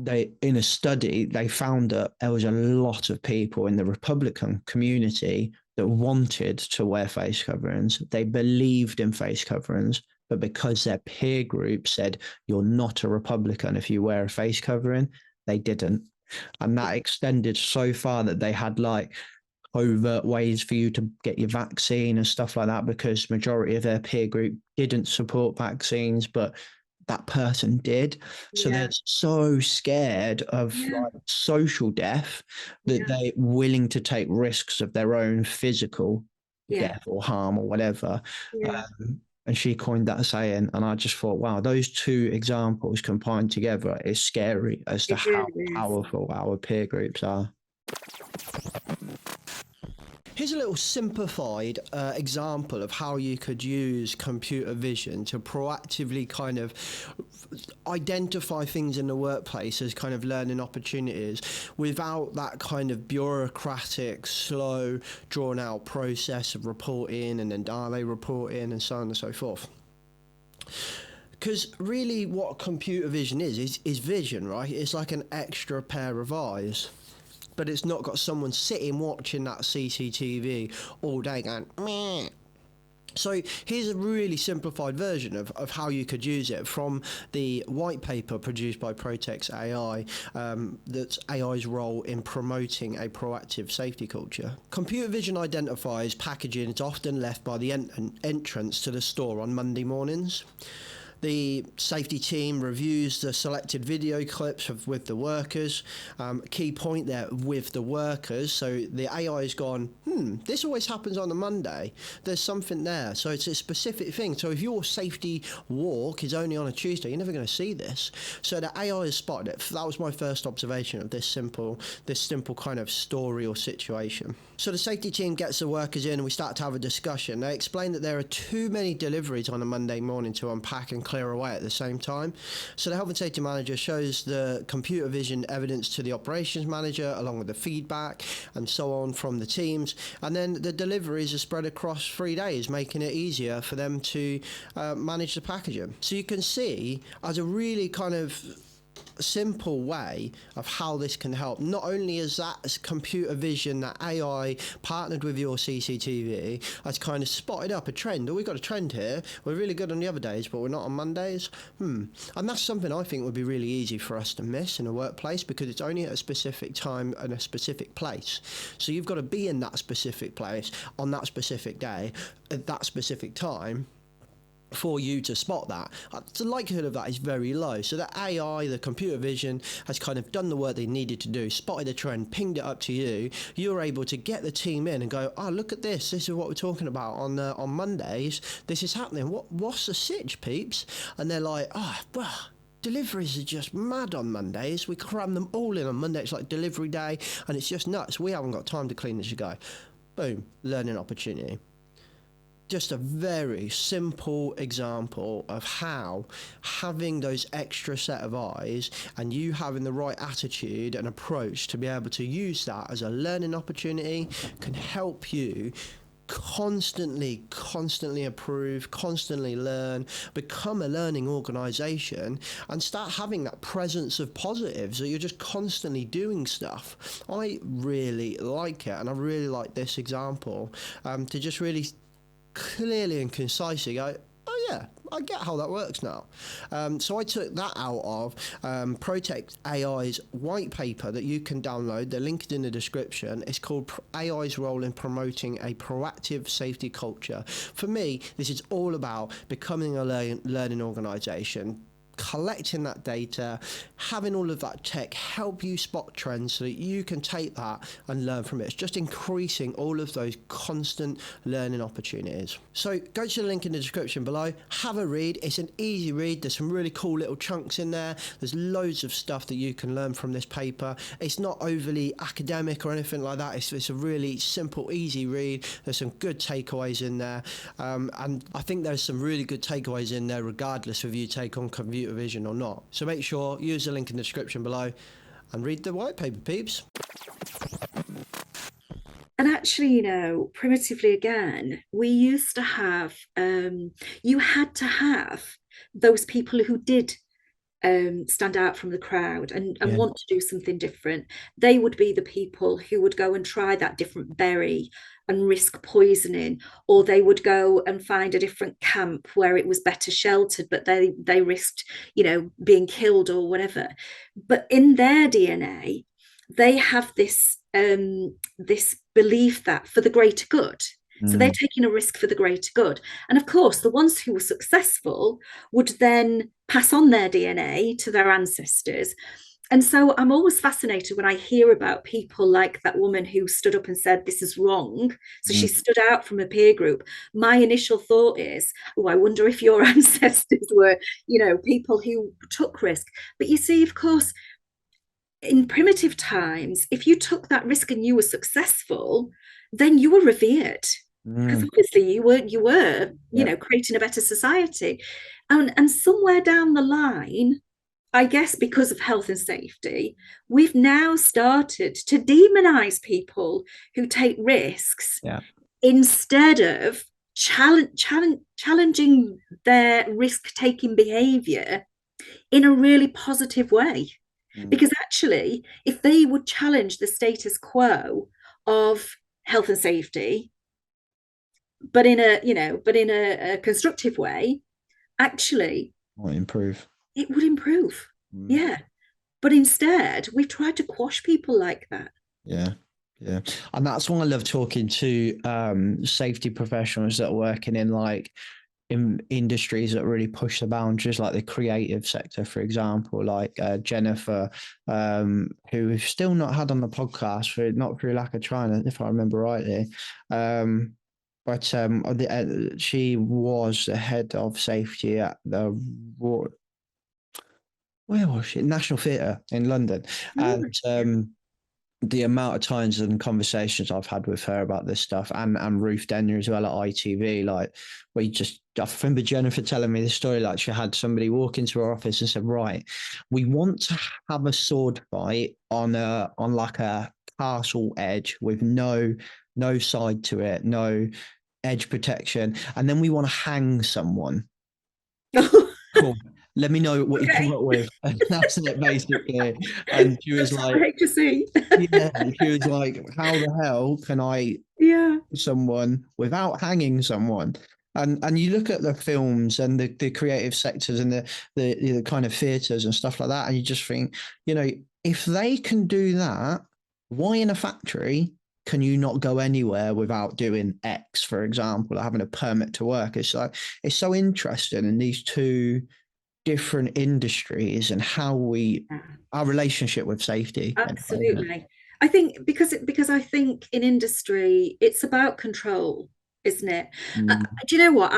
in a study, they found that there was a lot of people in the Republican community that wanted to wear face coverings. They believed in face coverings, but because their peer group said, you're not a Republican if you wear a face covering, they didn't. And that extended so far that they had like overt ways for you to get your vaccine and stuff like that, because majority of their peer group didn't support vaccines, but that person did. So they're so scared of like social death that they're willing to take risks of their own physical death or harm or whatever. And she coined that saying, and I just thought, wow, those two examples combined together is scary as to how powerful our peer groups are. Here's a little simplified example of how you could use computer vision to proactively kind of identify things in the workplace as kind of learning opportunities without that kind of bureaucratic, slow, drawn-out process of reporting and then are they reporting and so on and so forth. Because really what computer vision is vision, right? It's like an extra pair of eyes. But it's not got someone sitting watching that CCTV all day going, meh. So here's a really simplified version of how you could use it from the white paper produced by PROTEX AI, that's AI's role in promoting a proactive safety culture. Computer vision identifies packaging is often left by the entrance to the store on Monday mornings. The safety team reviews the selected video clips with the workers. Key point there, with the workers. So the AI has gone, this always happens on a Monday. There's something there. So it's a specific thing. So if your safety walk is only on a Tuesday, you're never going to see this. So the AI has spotted it. That was my first observation of this simple kind of story or situation. So the safety team gets the workers in and we start to have a discussion. They explain that there are too many deliveries on a Monday morning to unpack and clear away at the same time. So the health and safety manager shows the computer vision evidence to the operations manager along with the feedback and so on from the teams, and then the deliveries are spread across 3 days, making it easier for them to manage the packaging. So you can see as a really kind of simple way of how this can help. Not only is that as computer vision, that AI partnered with your CCTV has kind of spotted up a trend. Oh, we've got a trend here. We're really good on the other days, but we're not on Mondays. And that's something I think would be really easy for us to miss in a workplace because it's only at a specific time and a specific place. So you've got to be in that specific place on that specific day at that specific time for you to spot that. The likelihood of that is very low. So the AI, the computer vision, has kind of done the work they needed to do, spotted a trend, pinged it up to you. You're able to get the team in and go, oh, look at this. This is what we're talking about on Mondays. This is happening. What's the sitch, peeps? And they're like, oh, well, deliveries are just mad on Mondays. We cram them all in on Monday. It's like delivery day, and it's just nuts. We haven't got time to clean as you go. Boom, learning opportunity. Just a very simple example of how having those extra set of eyes and you having the right attitude and approach to be able to use that as a learning opportunity can help you constantly improve, constantly learn, become a learning organisation and start having that presence of positives that you're just constantly doing stuff. I really like it, and I really like this example to just really clearly and concisely go, oh yeah, I get how that works now. So I took that out of PROTEX AI's white paper that you can download. The link is in the description. It's called AI's Role in Promoting a Proactive Safety Culture. For me, this is all about becoming a learning organisation, collecting that data, having all of that tech help you spot trends so that you can take that and learn from it. It's just increasing all of those constant learning opportunities. So go to the link in the description below, have a read. It's an easy read. There's some really cool little chunks in there. There's loads of stuff that you can learn from this paper. It's not overly academic or anything like that. It's a really simple, easy read. There's some good takeaways in there. And I think there's some really good takeaways in there regardless of you take on computer vision or not. So make sure, use the link in the description below and read the white paper, peeps. And actually, you know, primitively again, we used to have, you had to have those people who did stand out from the crowd and want to do something different, they would be the people who would go and try that different berry and risk poisoning, or they would go and find a different camp where it was better sheltered, but they risked, being killed or whatever. But in their DNA, they have this belief that for the greater good. So they're taking a risk for the greater good. And of course, the ones who were successful would then pass on their DNA to their ancestors. And so I'm always fascinated when I hear about people like that woman who stood up and said, this is wrong. So she stood out from a peer group. My initial thought is, oh, I wonder if your ancestors were, people who took risk. But you see, of course, in primitive times, if you took that risk and you were successful, then you were revered. Because obviously you were creating a better society. And somewhere down the line, I guess because of health and safety, we've now started to demonize people who take risks instead of challenging their risk-taking behavior in a really positive way. Because actually, if they would challenge the status quo of health and safety, but in a constructive way, actually it would improve. Yeah. But instead, we've tried to quash people like that. Yeah. And that's why I love talking to safety professionals that are working in industries that really push the boundaries, like the creative sector, for example, like Jennifer, who we've still not had on the podcast, not through lack of trying, if I remember rightly. But she was the head of safety at the where was she? National Theatre in London. And the amount of times and conversations I've had with her about this stuff, and Ruth Denyer as well at ITV, I remember Jennifer telling me the story, like she had somebody walk into her office and said, right, we want to have a sword fight on like a castle edge with no side to it, no edge protection, and then we want to hang someone. Cool. Let me know what you come up with. And that's it, basically. And she was like, I hate to see. She was like, how the hell can I someone without hanging someone? And you look at the films and the creative sectors and the kind of theatres and stuff like that, and you just think, if they can do that, why in a factory can you not go anywhere without doing X, for example, or having a permit to work? It's so interesting in these two different industries and how our relationship with safety. Absolutely. I think because I think in industry, it's about control, isn't it? Do you know what?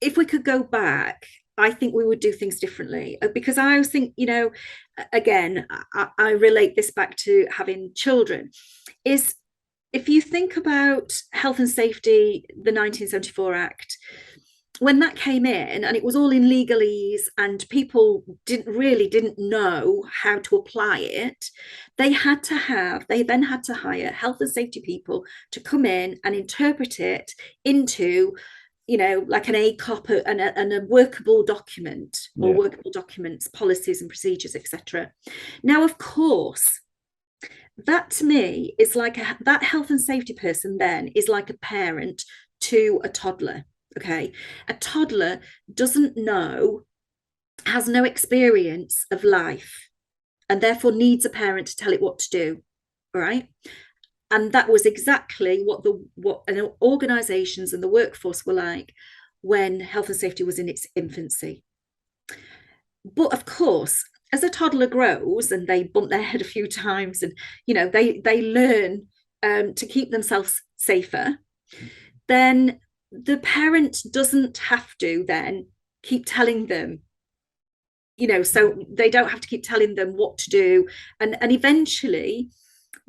If we could go back, I think we would do things differently, because I always think, again, I relate this back to having children, is if you think about health and safety, the 1974 Act, when that came in and it was all in legalese and people didn't know how to apply it, they then had to hire health and safety people to come in and interpret it into like an ACOP and a workable document, or workable documents, policies and procedures, etc. Now, of course, that to me is like that health and safety person then is like a parent to a toddler. Okay, a toddler has no experience of life, and therefore needs a parent to tell it what to do. All right. And that was exactly what organizations and the workforce were like when health and safety was in its infancy. But of course, as a toddler grows and they bump their head a few times and, they learn to keep themselves safer, then the parent doesn't have to then keep telling them, so they don't have to keep telling them what to do. And eventually,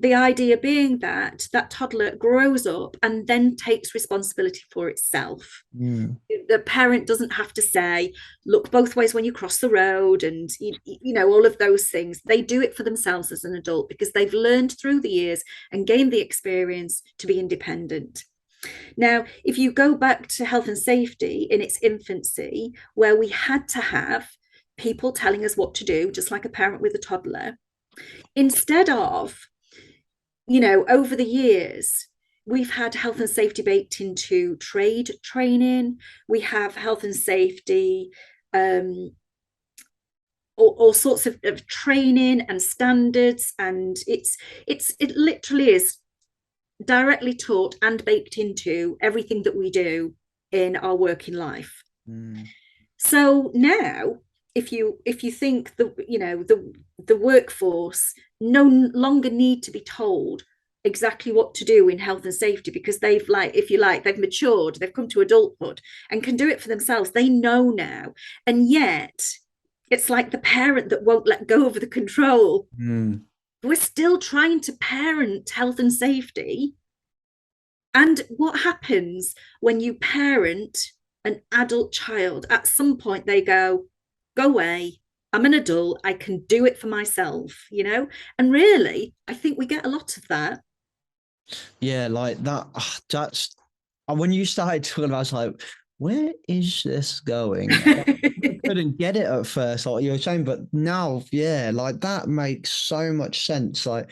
the idea being that toddler grows up and then takes responsibility for itself. The parent doesn't have to say, look both ways when you cross the road, and all of those things. They do it for themselves as an adult because they've learned through the years and gained the experience to be independent. Now, if you go back to health and safety in its infancy, where we had to have people telling us what to do, just like a parent with a toddler, instead of, over the years, we've had health and safety baked into trade training. We have health and safety, all sorts of training and standards, and it literally is directly taught and baked into everything that we do in our working life. So now, if you think the workforce no longer need to be told exactly what to do in health and safety, because they've matured, they've come to adulthood and can do it for themselves. They know now, and yet it's like the parent that won't let go of the control. We're still trying to parent health and safety. And what happens when you parent an adult child? At some point they go away, I'm an adult, I can do it for myself, and really I think we get a lot of that. Yeah, like that. That's when you started talking about, I was like, where is this going? I couldn't get it at first, like you were saying, but now, yeah, like that makes so much sense. Like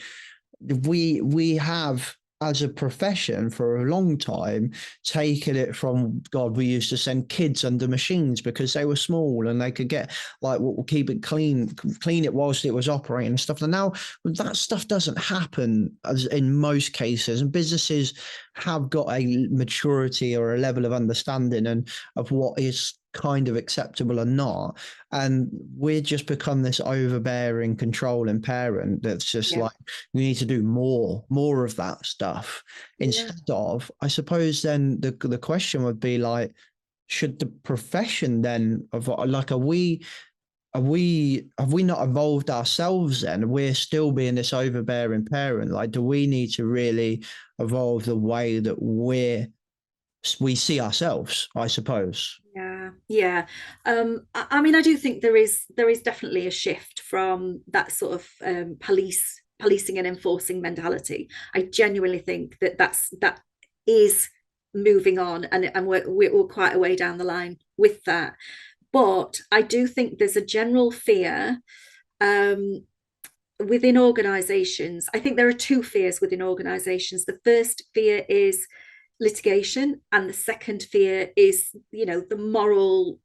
we have, as a profession, for a long time taken it from, God, we used to send kids under machines because they were small and they could get, like, we'll keep it clean it whilst it was operating and stuff. And now that stuff doesn't happen as in most cases, and businesses have got a maturity or a level of understanding and of what is kind of acceptable or not, and we're just become this overbearing, controlling parent that's just like, we need to do more of that stuff instead of, I suppose then the question would be like, should the profession then of, like, have we not evolved ourselves then? We're still being this overbearing parent. Like, do we need to really evolve the way that we see ourselves, I suppose? Yeah. I mean, I do think there is definitely a shift from that sort of policing and enforcing mentality. I genuinely think that is moving on, and we're quite a way down the line with that. But I do think there's a general fear within organizations. I think there are two fears within organizations. The first fear is litigation, and the second fear is, the moral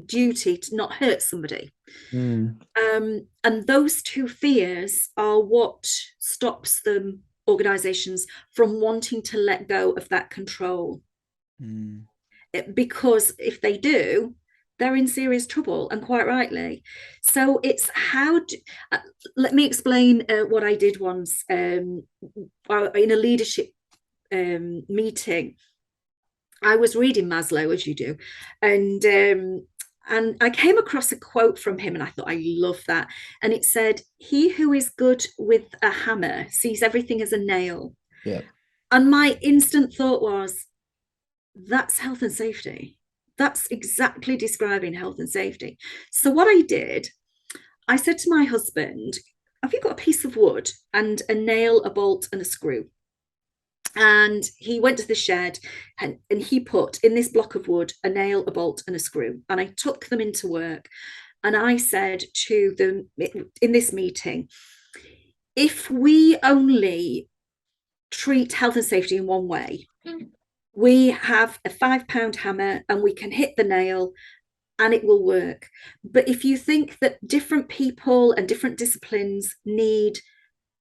duty to not hurt somebody. And those two fears are what stops organizations from wanting to let go of that control. Because if they do, they're in serious trouble, and quite rightly. So it's let me explain what I did once in a leadership meeting. I was reading Maslow, as you do, and I came across a quote from him, and I thought, I love that. And it said, "He who is good with a hammer sees everything as a nail." Yeah. And my instant thought was, that's health and safety. That's exactly describing health and safety. So what I did, I said to my husband, "Have you got a piece of wood and a nail, a bolt, and a screw?" And he went to the shed and he put in this block of wood a nail, a bolt, and a screw. And I took them into work. And I said to them in this meeting, if we only treat health and safety in one way, we have a £5 hammer and we can hit the nail and it will work. But if you think that different people and different disciplines need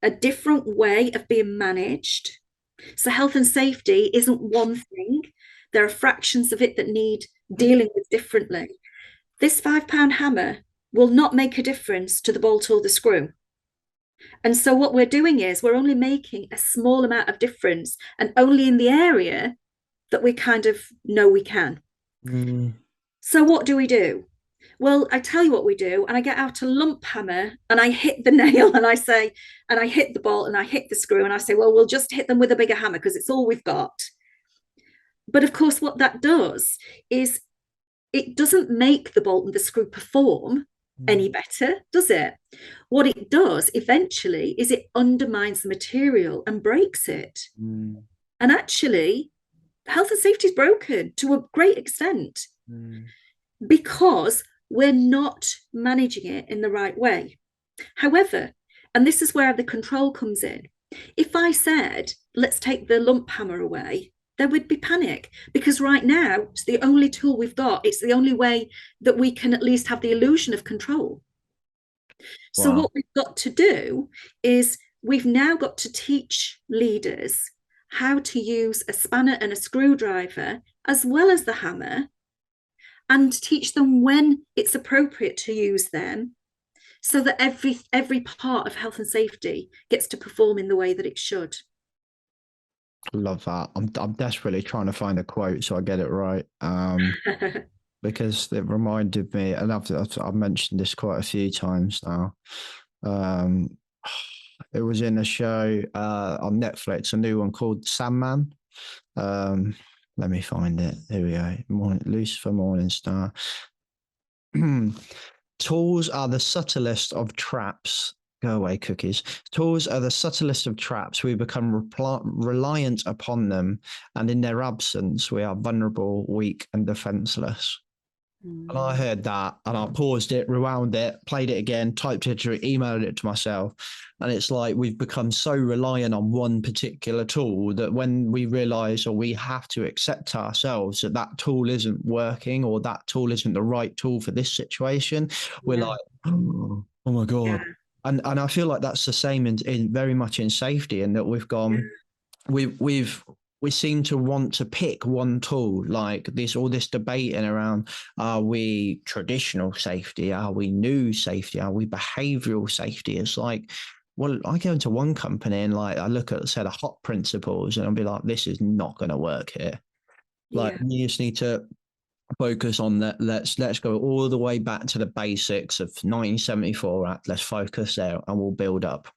a different way of being managed, so health and safety isn't one thing, there are fractions of it that need dealing with differently. This £5 hammer will not make a difference to the bolt or the screw. And so what we're doing is we're only making a small amount of difference, and only in the area that we kind of know we can. So what do? Well, I tell you what we do, and I get out a lump hammer and I hit the nail, and I say, and I hit the bolt and I hit the screw, and I say, well, we'll just hit them with a bigger hammer because it's all we've got. But of course, what that does is it doesn't make the bolt and the screw perform any better, does it? What it does eventually is it undermines the material and breaks it. And actually, health and safety is broken to a great extent because we're not managing it in the right way. However, and this is where the control comes in, if I said, let's take the lump hammer away, there would be panic, because right now it's the only tool we've got. It's the only way that we can at least have the illusion of control. So what we've got to do is we've now got to teach leaders how to use a spanner and a screwdriver as well as the hammer, and teach them when it's appropriate to use them, so that every part of health and safety gets to perform in the way that it should. Love that. I'm desperately trying to find a quote so I get it right. Because it reminded me, and I've mentioned this quite a few times now. It was in a show on Netflix, a new one called Sandman. Let me find it. Here we go. Lucifer Morningstar. Tools are the subtlest of traps. Go away, cookies. Tools are the subtlest of traps. We become reliant upon them, and in their absence, we are vulnerable, weak, and defenseless. And I heard that, and I paused it, rewound it, played it again, typed it, emailed it to myself. And it's like we've become so reliant on one particular tool that when we realize, or we have to accept ourselves that that tool isn't working, or that tool isn't the right tool for this situation, we're like, oh my God. Yeah. And I feel like that's the same in very much in safety, and that we've gone, we seem to want to pick one tool, like all this debating around, are we traditional safety? Are we new safety? Are we behavioural safety? It's like, well, I go into one company and like, I look at a set of hot principles and I'll be like, this is not going to work here. Like, you just need to focus on that. Let's go all the way back to the basics of 1974 Act. Let's focus there and we'll build up.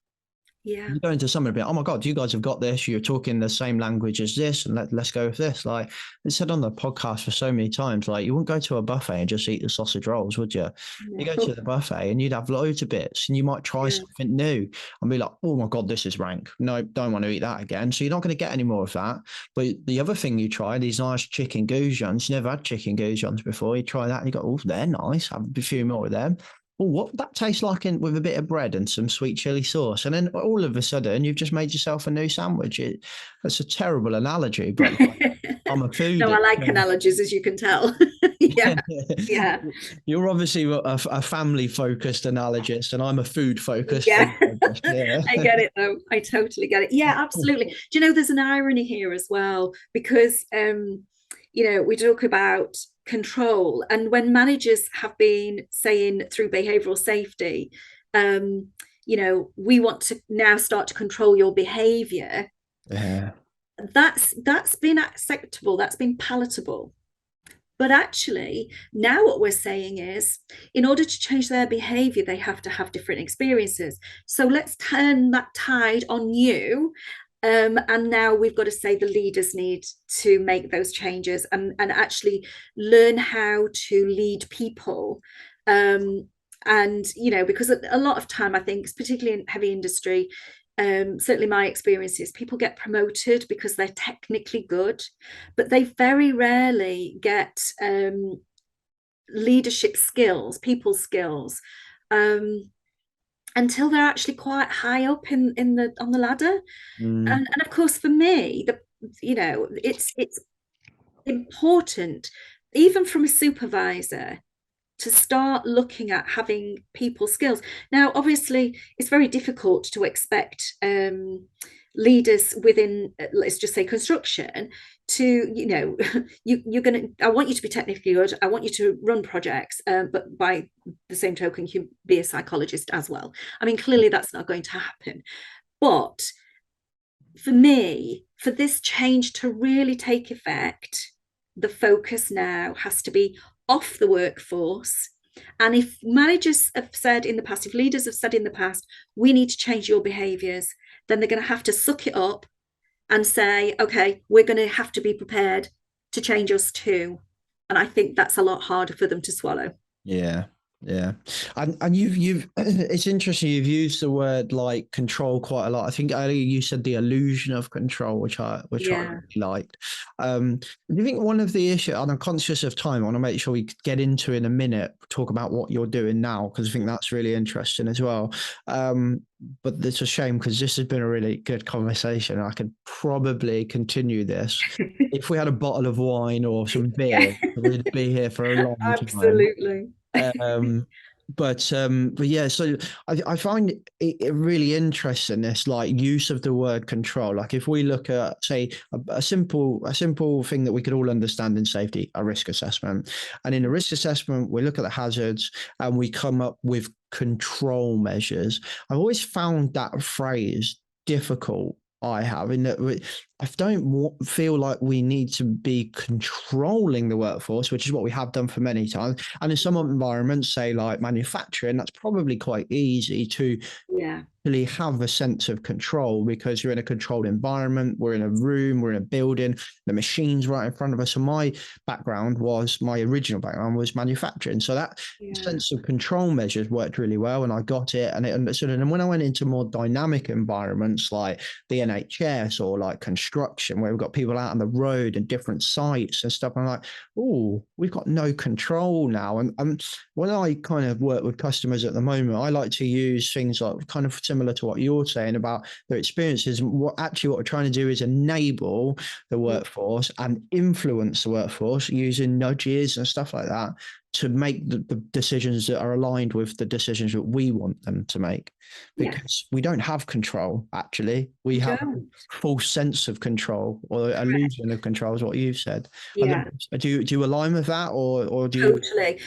Yeah. You go into somebody and be like, oh my God, you guys have got this. You're talking the same language as this, and let's go with this. Like it's said on the podcast for so many times, like you wouldn't go to a buffet and just eat the sausage rolls, would you? No. You go to the buffet and you'd have loads of bits, and you might try something new and be like, oh my God, this is rank. No, don't want to eat that again. So you're not going to get any more of that. But the other thing you try, these nice chicken goujons, you never had chicken goujons before. You try that and you go, oh, they're nice. Have a few more of them. Well, what that tastes like with a bit of bread and some sweet chili sauce. And then all of a sudden you've just made yourself a new sandwich. That's a terrible analogy, but I'm a foodie. No, I like analogies, as you can tell. Yeah. You're obviously a family-focused analogist, and I'm a food-focused. Yeah. I get it, though. I totally get it. Yeah, absolutely. Do you know, there's an irony here as well, because, we talk about control, and when managers have been saying through behavioural safety, we want to now start to control your behaviour. Yeah, that's been acceptable, that's been palatable. But actually, now what we're saying is, in order to change their behaviour, they have to have different experiences. So let's turn that tide on you. And now we've got to say the leaders need to make those changes and actually learn how to lead people. And, because a lot of time, I think, particularly in heavy industry, certainly my experience is people get promoted because they're technically good, but they very rarely get leadership skills, people skills, until they're actually quite high up on the ladder. And of course, for me, it's important, even from a supervisor, to start looking at having people skills. Now, obviously, it's very difficult to expect leaders within, let's just say, construction to, I want you to be technically good, I want you to run projects, but by the same token, you be a psychologist as well. I mean, clearly that's not going to happen. But for me, for this change to really take effect, the focus now has to be off the workforce. And if managers have said in the past, if leaders have said in the past, we need to change your behaviours, then they're going to have to suck it up and say, okay, we're going to have to be prepared to change us too. And I think that's a lot harder for them to swallow. Yeah. Yeah, and you've it's interesting. You've used the word like control quite a lot. I think earlier you said the illusion of control, which I Yeah. really liked. Do you think one of the issues, and I'm conscious of time, I want to make sure we get into in a minute, talk about what you're doing now, because I think that's really interesting as well. But it's a shame because this has been a really good conversation. I could probably continue this if we had a bottle of wine or some beer. We'd be here for a long time. Absolutely. But yeah, so I find it really interesting, this like use of the word control. Like if we look at, say, a simple thing that we could all understand in safety, a risk assessment, and in a risk assessment we look at the hazards and we come up with control measures. I've always found that phrase difficult. I have, in that I don't feel like we need to be controlling the workforce, which is what we have done for many times. And in some environments, say like manufacturing, that's probably quite easy to really have a sense of control because you're in a controlled environment. We're in a room, we're in a building, the machine's right in front of us. So my original background was manufacturing. So that sense of control measures worked really well, and I got it and it understood. And then when I went into more dynamic environments like the NHS or like construction, where we've got people out on the road and different sites and stuff, I'm like, oh, we've got no control now. And when I kind of work with customers at the moment, I like to use things like kind of similar to what you're saying about their experiences. What we're trying to do is enable the workforce and influence the workforce using nudges and stuff like that to make the decisions that are aligned with the decisions that we want them to make, because we don't have control. Actually, we have a false sense of control or illusion of control, is what you've said. Do you align with that, or do you? Totally.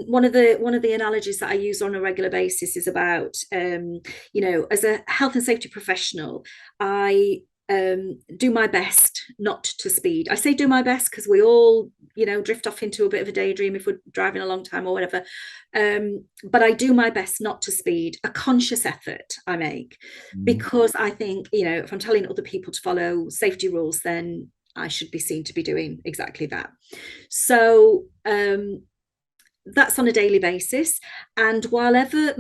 One of the analogies that I use on a regular basis is about as a health and safety professional, I do my best not to speed. I say do my best because we all, drift off into a bit of a daydream if we're driving a long time or whatever. But I do my best not to speed, a conscious effort I make, because I think, if I'm telling other people to follow safety rules, then I should be seen to be doing exactly that. So that's on a daily basis, and whatever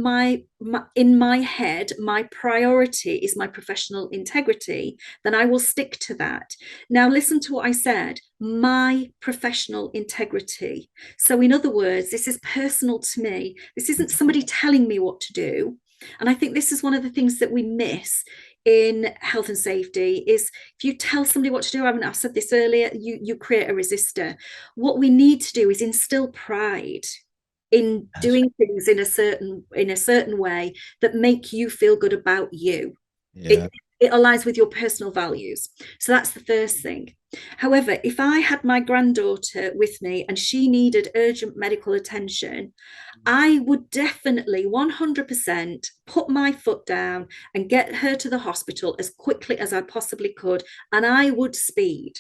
in my head my priority is my professional integrity, then I will stick to that. Now listen to what I said, my professional integrity. So in other words, this is personal to me. This isn't somebody telling me what to do. And I think this is one of the things that we miss in health and safety, is if you tell somebody what to do, I've said this earlier, you create a resistor. What we need to do is instill pride in doing things in a certain way that make you feel good about you. It aligns with your personal values. So that's the first thing. However, if I had my granddaughter with me and she needed urgent medical attention, I would definitely 100% put my foot down and get her to the hospital as quickly as I possibly could. And I would speed.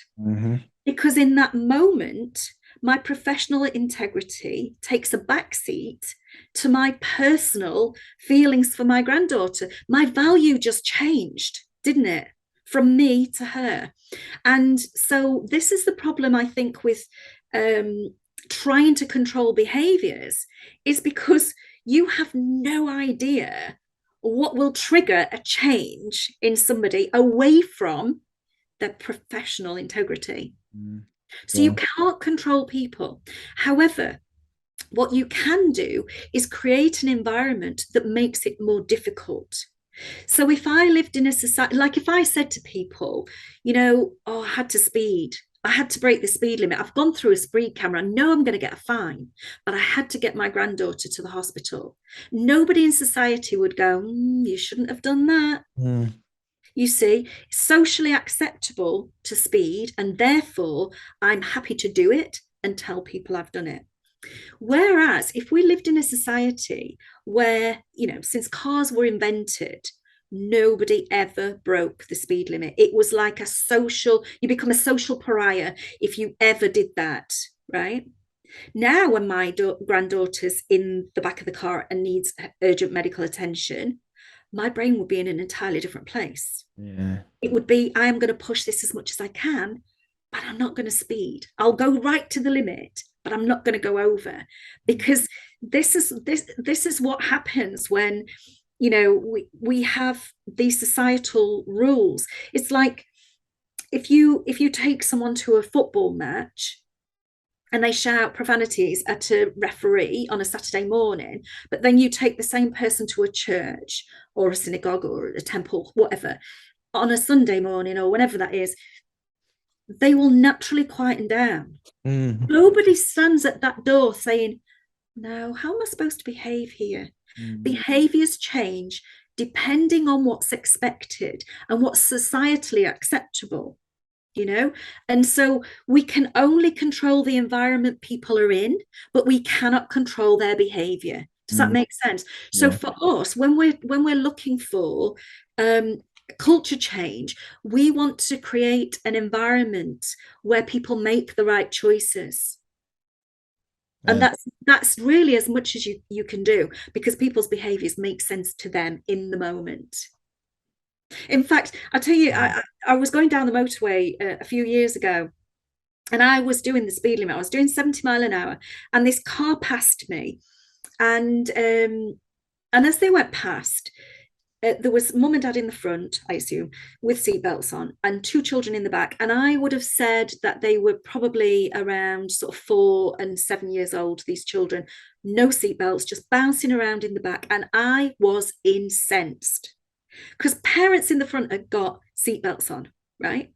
Because in that moment, my professional integrity takes a backseat to my personal feelings for my granddaughter. My value just changed, didn't it? From me to her. And so this is the problem, I think, with trying to control behaviors, is because you have no idea what will trigger a change in somebody away from their professional integrity. So you can't control people. However, what you can do is create an environment that makes it more difficult. So if I lived in a society, like if I said to people, I had to speed, I had to break the speed limit, I've gone through a speed camera, I know I'm going to get a fine, but I had to get my granddaughter to the hospital. Nobody in society would go, you shouldn't have done that. You see, socially acceptable to speed, and therefore I'm happy to do it and tell people I've done it. Whereas if we lived in a society where, since cars were invented, nobody ever broke the speed limit. It was like you become a social pariah if you ever did that, right? Now, when my granddaughter's in the back of the car and needs urgent medical attention, my brain would be in an entirely different place. It would be, I am going to push this as much as I can, but I'm not going to speed. I'll go right to the limit, but I'm not going to go over, because this is what happens when, you know, we have these societal rules. It's like if you take someone to a football match and they shout profanities at a referee on a Saturday morning, but then you take the same person to a church or a synagogue or a temple, whatever, on a Sunday morning or whenever that is, they will naturally quieten down. Nobody stands at that door saying, no, how am I supposed to behave here? Behaviours change depending on what's expected and what's societally acceptable, you know? And so we can only control the environment people are in, but we cannot control their behaviour. Does that make sense? So for us, when we're looking for culture change, we want to create an environment where people make the right choices. And that's really as much as you can do, because people's behaviours make sense to them in the moment. In fact, I tell you, I was going down the motorway a few years ago, and I was doing the speed limit. I was doing 70 miles an hour, and this car passed me. And as they went past, there was mum and dad in the front, I assume, with seatbelts on, and 2 children in the back. And I would have said that they were probably around sort of 4 and 7 years old, these children, no seatbelts, just bouncing around in the back. And I was incensed because parents in the front had got seatbelts on, right?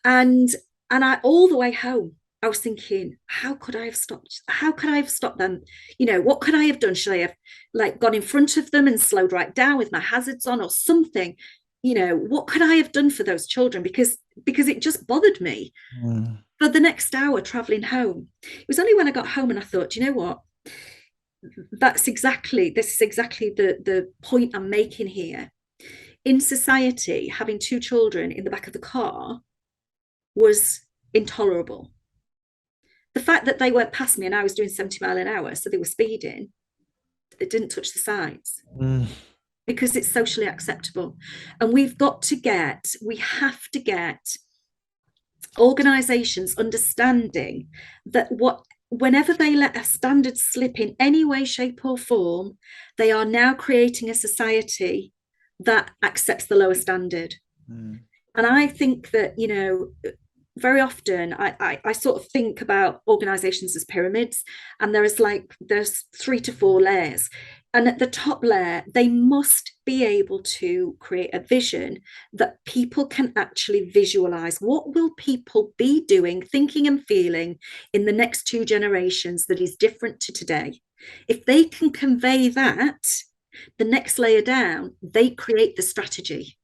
And I, all the way home, I was thinking, how could I have stopped? How could I have stopped them? You know, what could I have done? Should I have like gone in front of them and slowed right down with my hazards on or something? You know, what could I have done for those children? Because it just bothered me. For the next hour traveling home, it was only when I got home and I thought, you know what? This is exactly the point I'm making here. In society, having 2 children in the back of the car was intolerable. The fact that they went past me and I was doing 70 miles an hour, so they were speeding, they didn't touch the sides because it's socially acceptable. And we have to get organisations understanding that whenever they let a standard slip in any way, shape or form, they are now creating a society that accepts the lower standard. And I think that, you know, very often I sort of think about organizations as pyramids, and there's 3 to 4 layers. And at the top layer, they must be able to create a vision that people can actually visualize. What will people be doing, thinking and feeling in the next 2 generations that is different to today? If they can convey that, the next layer down, they create the strategy.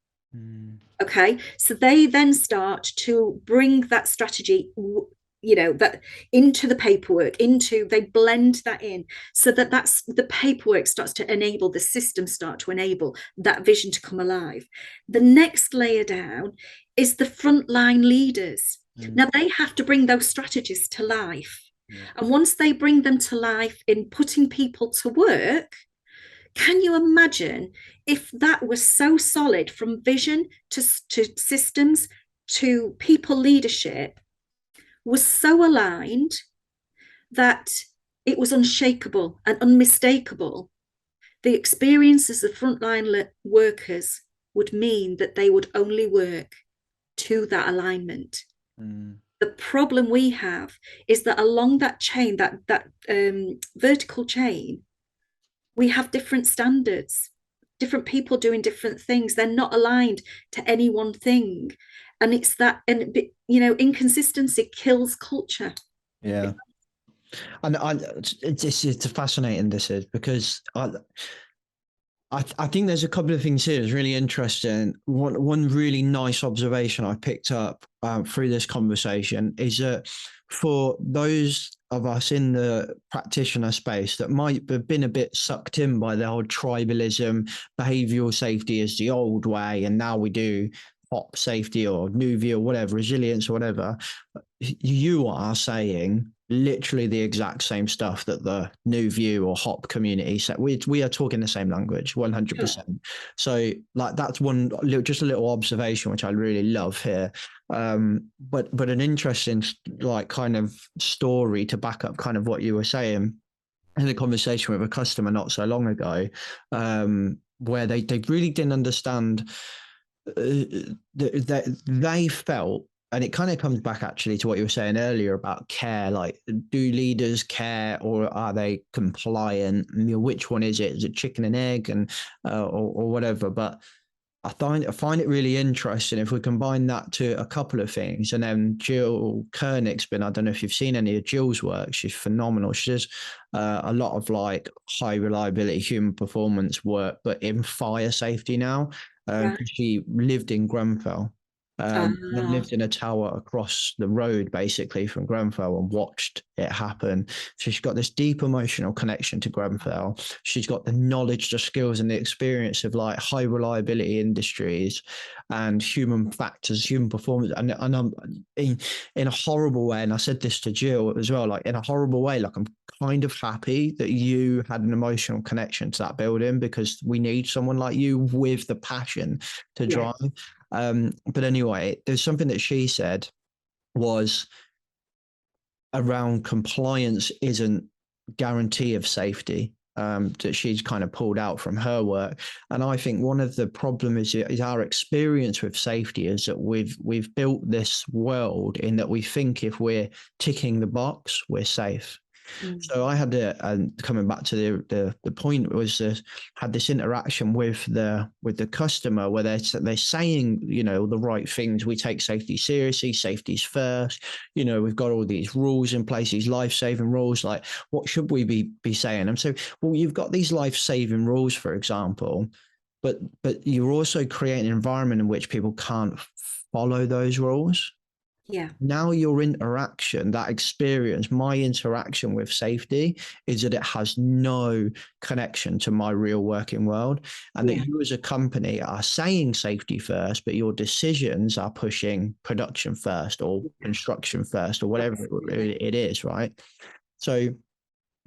Okay, so they then start to bring that strategy, you know, that into the paperwork, they blend that in so that that's the paperwork starts to enable, the system start to enable that vision to come alive. The next layer down is the frontline leaders. Now they have to bring those strategies to life. And once they bring them to life in putting people to work, can you imagine if that was so solid, from vision to systems to people leadership, was so aligned that it was unshakable and unmistakable? The experiences of frontline workers would mean that they would only work to that alignment. The problem we have is that along that chain, that vertical chain, we have different standards, different people doing different things. They're not aligned to any one thing. And it's that, and you know, inconsistency kills culture. Yeah. And it's fascinating, this is, because I think there's a couple of things here that's really interesting. One really nice observation I picked up through this conversation is that for those of us in the practitioner space that might have been a bit sucked in by the whole tribalism, behavioural safety is the old way, and now we do pop safety or new view or whatever, resilience or whatever, you are saying literally the exact same stuff that the New View or HOP community said. We are talking the same language, 100%. So like that's just a little observation which I really love here. But an interesting like kind of story to back up kind of what you were saying in a conversation with a customer not so long ago, where they really didn't understand that they felt. And it kind of comes back actually to what you were saying earlier about care. Like, do leaders care or are they compliant? You know, which one is it? Is it chicken and egg and or whatever? But I find it really interesting if we combine that to a couple of things. And then Jill Koenig's I don't know if you've seen any of Jill's work. She's phenomenal. She does a lot of like high reliability human performance work, but in fire safety now. She lived in Grenfell. And lived in a tower across the road basically from Grenfell and watched it happen. So she's got this deep emotional connection to Grenfell. She's got the knowledge, the skills and the experience of like high reliability industries and human factors, human performance. And I'm in a horrible way, and I said this to Jill as well, like in a horrible way, like I'm kind of happy that you had an emotional connection to that building, because we need someone like you with the passion to drive. But anyway, there's something that she said was around compliance isn't guarantee of safety, that she's kind of pulled out from her work. And I think one of the problems is our experience with safety is that we've built this world in that we think if we're ticking the box, we're safe. So I had coming back to the point was had this interaction with the customer where they're saying, you know, the right things. We take safety seriously. Safety's first. You know, we've got all these rules in place, these life-saving rules. Like, what should we be saying? And so, well, you've got these life-saving rules, for example, but you're also creating an environment in which people can't follow those rules. Yeah. Now your interaction, that experience, my interaction with safety is that it has no connection to my real working world. And that you as a company are saying safety first, but your decisions are pushing production first or construction first or whatever it is, right? So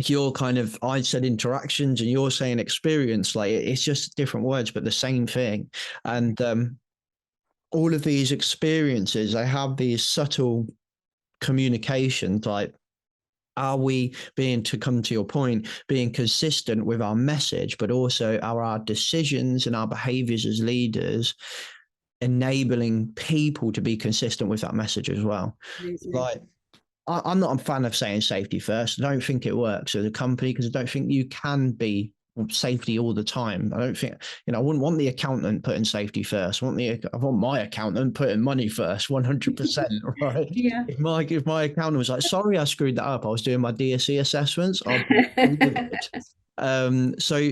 you're I said interactions and you're saying experience, like it's just different words, but the same thing. And all of these experiences, they have these subtle communications, like, are we to come to your point, being consistent with our message, but also are our decisions and our behaviors as leaders enabling people to be consistent with that message as well? Like, I'm not a fan of saying safety first. I don't think it works as a company, because I don't think you can be safety all the time. I don't think, you know, I wouldn't want the accountant putting safety first. I want my accountant putting money first, 100%. Right? Yeah. If my accountant was like, sorry, I screwed that up, I was doing my DSE assessments, I'll be livid. So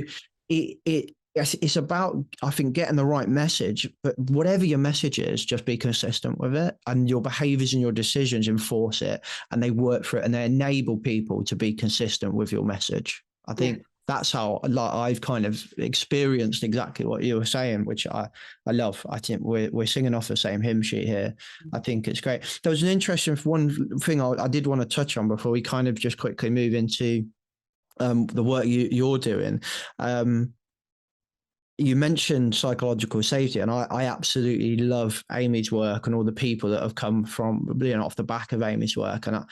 it's about, I think, getting the right message, but whatever your message is, just be consistent with it, and your behaviors and your decisions enforce it, and they work for it, and they enable people to be consistent with your message. I think that's how, like, I've kind of experienced exactly what you were saying, which I love. I think we're singing off the same hymn sheet here. I think it's great. There was an interesting one thing I did want to touch on before we kind of just quickly move into the work you're doing. You mentioned psychological safety, and I absolutely love Amy's work and all the people that have come from, you know, off the back of Amy's work. And I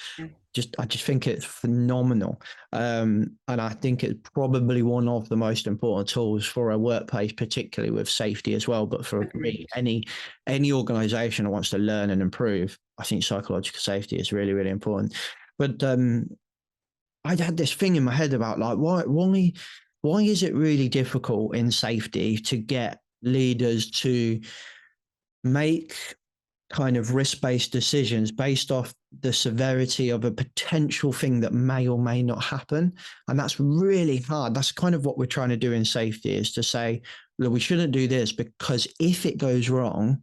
just think it's phenomenal. And I think it's probably one of the most important tools for a workplace, particularly with safety as well. But for me, any organization that wants to learn and improve, I think psychological safety is really, really important. But I had this thing in my head about, like, why is it really difficult in safety to get leaders to make kind of risk-based decisions based off the severity of a potential thing that may or may not happen? And that's really hard. That's kind of what we're trying to do in safety, is to say, look, we shouldn't do this because if it goes wrong,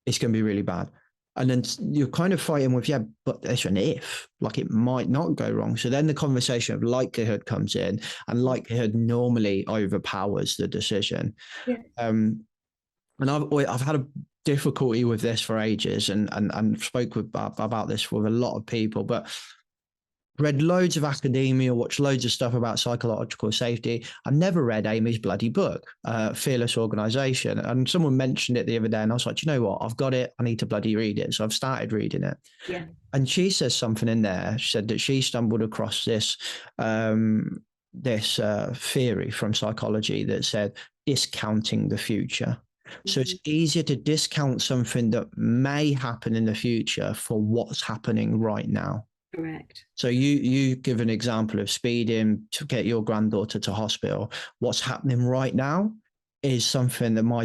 it's going to be really bad. And then you're kind of fighting with, but there's an if, like it might not go wrong. So then the conversation of likelihood comes in, and likelihood normally overpowers the decision. And I've had a difficulty with this for ages, and spoke about this with a lot of people. But read loads of academia, watched loads of stuff about psychological safety. I never read Amy's bloody book, Fearless Organization. And someone mentioned it the other day, and I was like, you know what? I've got it. I need to bloody read it. So I've started reading it. Yeah. And she says something in there. She said that she stumbled across this theory from psychology that said discounting the future. So it's easier to discount something that may happen in the future for what's happening right now. Correct. So you give an example of speeding to get your granddaughter to hospital. What's happening right now is something that my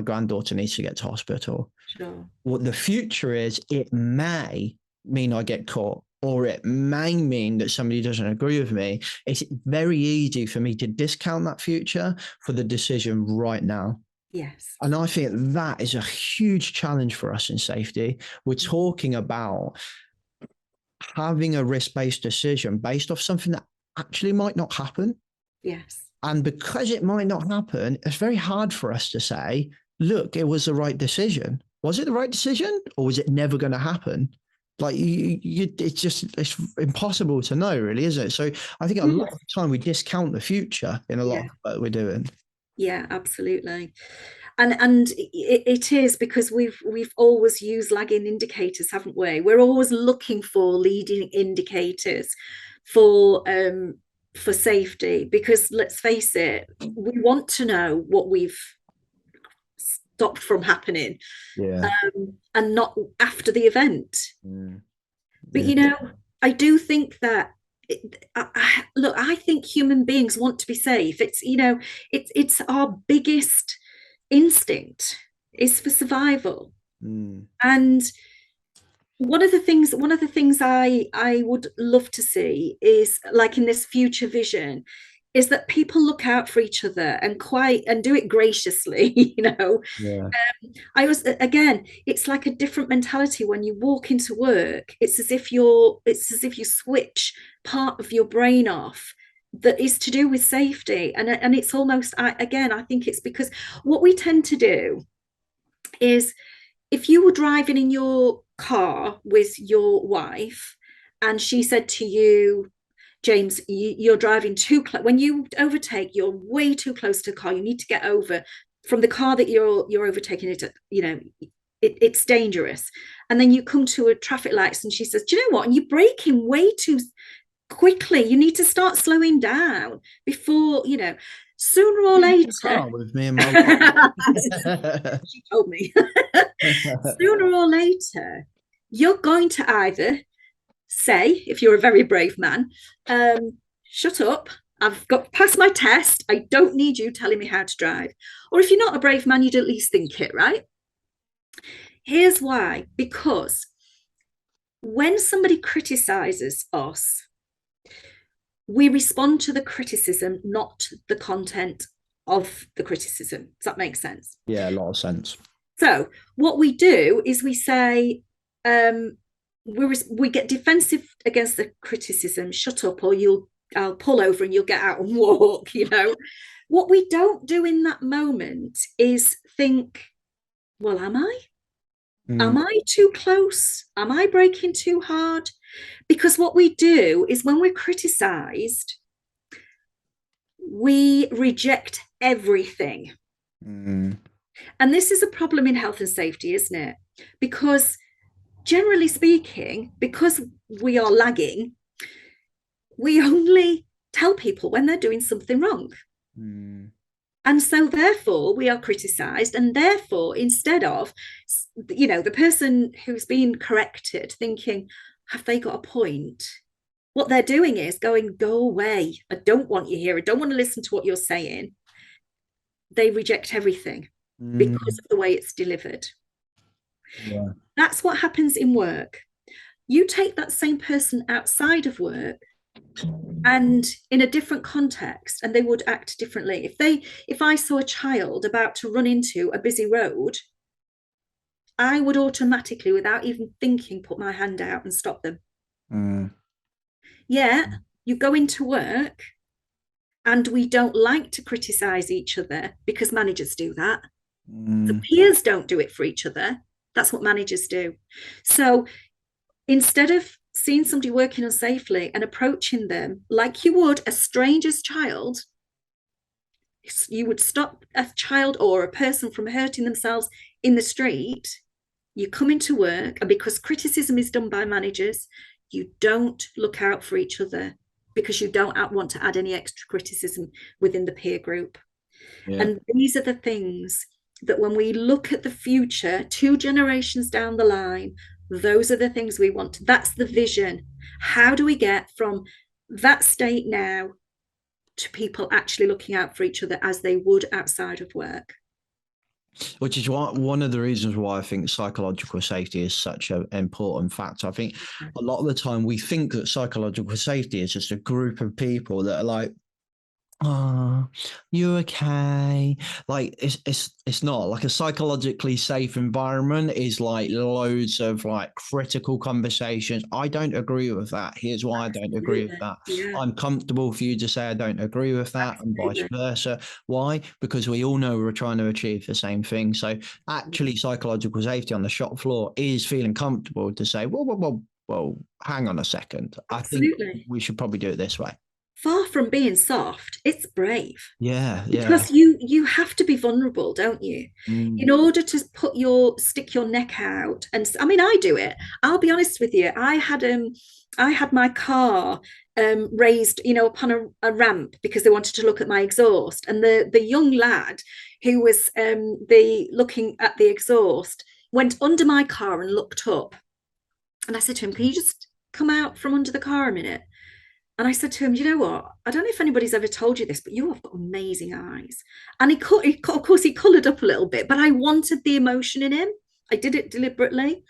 granddaughter needs to get to hospital. Sure. What the future is, it may mean I get caught, or it may mean that somebody doesn't agree with me. It's very easy for me to discount that future for the decision right now. Yes. And I think that is a huge challenge for us in safety. We're talking about having a risk-based decision based off something that actually might not happen. Yes. And because it might not happen, it's very hard for us to say, look, it was the right decision. Was it the right decision, or was it never going to happen? Like it's impossible to know, really, isn't it? So I think a lot of the time we discount the future in a lot of what we're doing. Yeah, absolutely. And it is because we've always used lagging indicators, haven't we? We're always looking for leading indicators for safety, because let's face it, we want to know what we've stopped from happening, and not after the event. But you know, I do think that look, I think human beings want to be safe. It's, you know, it's our biggest instinct is for survival. And one of the things I would love to see is, like in this future vision, is that people look out for each other and do it graciously, you know. I was, again, it's like a different mentality when you walk into work. It's as if you switch part of your brain off that is to do with safety. And it's almost, I think it's because what we tend to do is, if you were driving in your car with your wife and she said to you, James, you're driving too close. When you overtake, you're way too close to the car. You need to get over from the car that you're overtaking. It, you know, it's dangerous. And then you come to a traffic lights and she says, do you know what? And you're braking way too quickly. You need to start slowing down before, you know, sooner or later. With me and my wife. She told me. Sooner or later, you're going to either say, if you're a very brave man, shut up, I've got passed my test, I don't need you telling me how to drive. Or if you're not a brave man, you'd at least think it, right? Here's why. Because when somebody criticizes us, we respond to the criticism, not the content of the criticism. Does that make sense? Yeah, a lot of sense. So what we do is we say, we get defensive against the criticism, shut up, or I'll pull over and you'll get out and walk, you know. What we don't do in that moment is think, well, am I? Am I too close? Am I braking too hard? Because what we do is, when we're criticized, we reject everything. And this is a problem in health and safety, isn't it? Because generally speaking, because we are lagging, we only tell people when they're doing something wrong. And so therefore we are criticized, and therefore, instead of, you know, the person who's been corrected thinking, have they got a point? What they're doing is going, go away. I don't want you here. I don't want to listen to what you're saying. They reject everything because of the way it's delivered. That's what happens in work. You take that same person outside of work and in a different context, and they would act differently. If I saw a child about to run into a busy road, I would automatically, without even thinking, put my hand out and stop them. Yeah, you go into work and we don't like to criticize each other because managers do that. The peers don't do it for each other. That's what managers do. So instead of seeing somebody working unsafely and approaching them like you would a stranger's child. You would stop a child or a person from hurting themselves in the street. You come into work, and because criticism is done by managers, you don't look out for each other because you don't want to add any extra criticism within the peer group. Yeah. And these are the things that when we look at the future, 2 generations down the line, those are the things we want. That's the vision. How do we get from that state now to people actually looking out for each other as they would outside of work? Which is one of the reasons why I think psychological safety is such an important factor. I think a lot of the time we think that psychological safety is just a group of people that are like, oh, you okay? Like it's not. Like, a psychologically safe environment is like loads of like critical conversations. I don't agree with that. Here's why I don't agree with that. Yeah. I'm comfortable for you to say I don't agree with that. Absolutely. And vice versa. Why? Because we all know we're trying to achieve the same thing. So actually, psychological safety on the shop floor is feeling comfortable to say, well, hang on a second. Absolutely. I think we should probably do it this way. Far from being soft, it's brave. Yeah. Because you have to be vulnerable, don't you? In order to stick your neck out. And I mean, I do it. I'll be honest with you. I had my car raised, upon a ramp because they wanted to look at my exhaust. And the young lad who was looking at the exhaust went under my car and looked up. And I said to him, can you just come out from under the car a minute? And I said to him, you know what? I don't know if anybody's ever told you this, but you have got amazing eyes. And of course, he coloured up a little bit, but I wanted the emotion in him. I did it deliberately.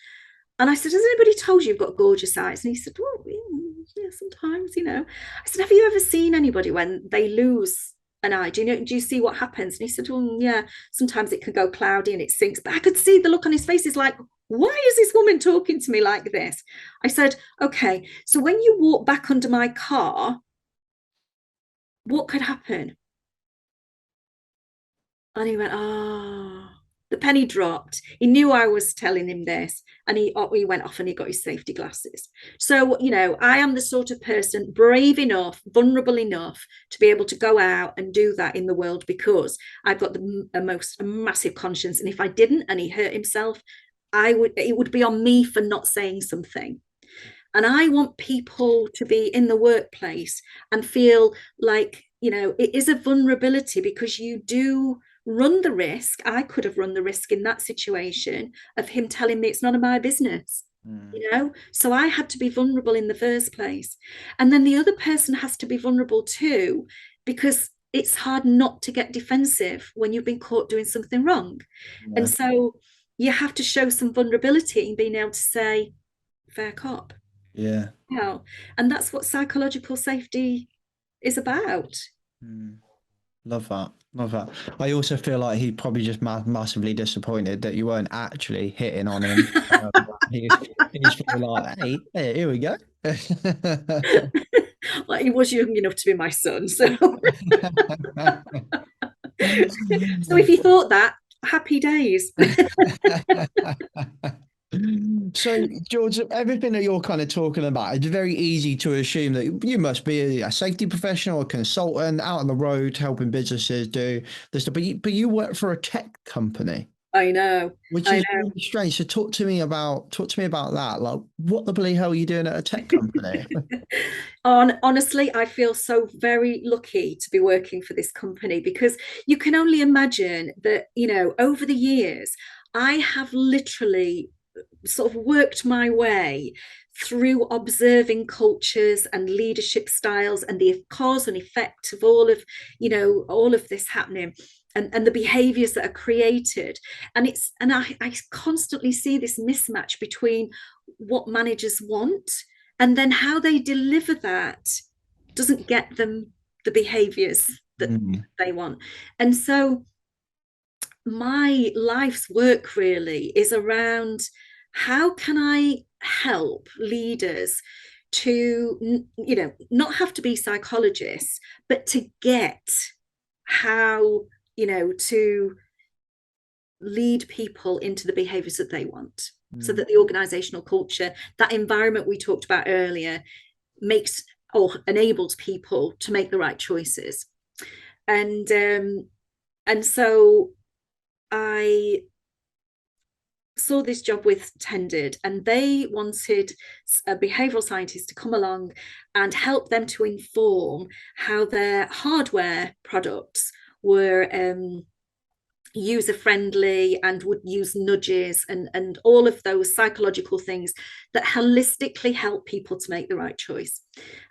And I said, has anybody told you you've got gorgeous eyes? And he said, well, yeah, sometimes, I said, have you ever seen anybody when they lose an eye? Do you see what happens? And he said, well, yeah, sometimes it can go cloudy and it sinks. But I could see the look on his face. He's like, why is this woman talking to me like this? I said, okay, so when you walk back under my car, what could happen? And he went, the penny dropped. He knew I was telling him this, and he went off and he got his safety glasses. So, I am the sort of person brave enough, vulnerable enough to be able to go out and do that in the world because I've got a massive conscience. And if I didn't and he hurt himself, it would be on me for not saying something. And I want people to be in the workplace and feel like, it is a vulnerability because you do run the risk. I could have run the risk in that situation of him telling me it's none of my business, so I had to be vulnerable in the first place. And then the other person has to be vulnerable too, because it's hard not to get defensive when you've been caught doing something wrong. Yeah. And so you have to show some vulnerability in being able to say, fair cop. Yeah. And that's what psychological safety is about. Love that. I also feel like he's probably just massively disappointed that you weren't actually hitting on him. He's probably like, hey, here we go. Well, he was young enough to be my son, so. So if you thought that, happy days. So, George, everything that you're kind of talking about, it's very easy to assume that you must be a safety professional, a consultant, out on the road helping businesses do this. But you work for a tech company. I know. Which is really strange. So talk to me about that. Like, what the bloody hell are you doing at a tech company? Honestly, I feel so very lucky to be working for this company because you can only imagine that, over the years, I have literally sort of worked my way through observing cultures and leadership styles and the cause and effect of all of this happening and the behaviors that are created. And I constantly see this mismatch between what managers want and then how they deliver that doesn't get them the behaviors that they want. And so my life's work really is around how can I help leaders to, not have to be psychologists, but to get how, to lead people into the behaviours that they want, so that the organisational culture, that environment we talked about earlier, makes or enables people to make the right choices. And so I saw this job with Tended, and they wanted a behavioural scientist to come along and help them to inform how their hardware products were user-friendly and would use nudges and all of those psychological things that holistically help people to make the right choice.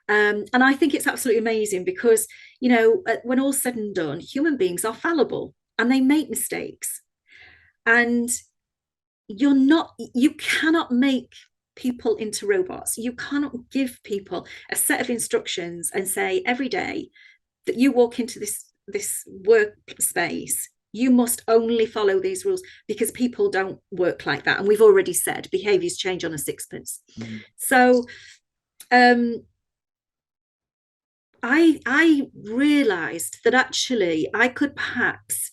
And I think it's absolutely amazing because, you know, when all's said and done, human beings are fallible and they make mistakes. And you cannot make people into robots. You cannot give people a set of instructions and say every day that you walk into this workspace, you must only follow these rules, because people don't work like that. And we've already said behaviours change on a sixpence. So I realised that actually I could perhaps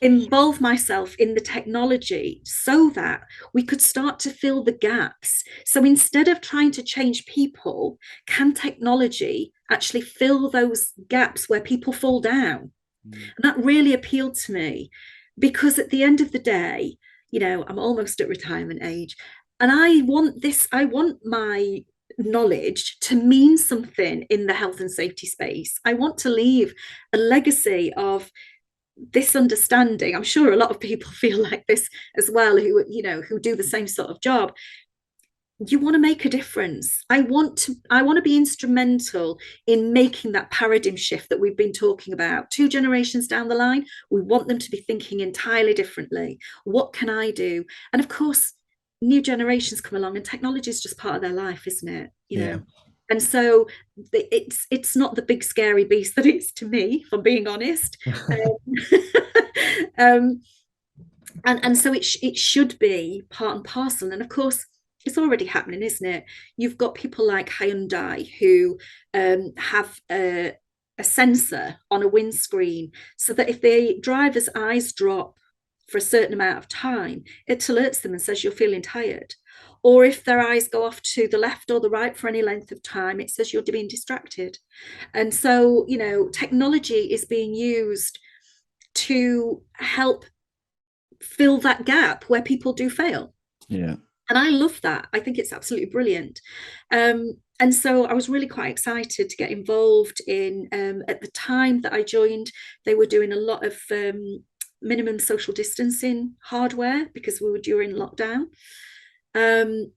involve myself in the technology so that we could start to fill the gaps. So instead of trying to change people, can technology actually fill those gaps where people fall down? And that really appealed to me, because at the end of the day, you know, I'm almost at retirement age, and I want my knowledge to mean something in the health and safety space. I want to leave a legacy of this understanding. I'm sure a lot of people feel like this as well, who do the same sort of job. You want to make a difference. I want to be instrumental in making that paradigm shift that we've been talking about. 2 generations down the line, we want them to be thinking entirely differently. What can I do? And of course, new generations come along, and technology is just part of their life, isn't it? You know. And so it's not the big scary beast that it's to me, if I'm being honest. And so it should be part and parcel. And of course, it's already happening, isn't it? You've got people like Hyundai who have a sensor on a windscreen, so that if the driver's eyes drop for a certain amount of time, it alerts them and says you're feeling tired. Or if their eyes go off to the left or the right for any length of time, it says you're being distracted. And so, you know, technology is being used to help fill that gap where people do fail. Yeah. And I love that. I think it's absolutely brilliant. And so I was really quite excited to get involved in, at the time that I joined, they were doing a lot of minimum social distancing hardware because we were during lockdown. And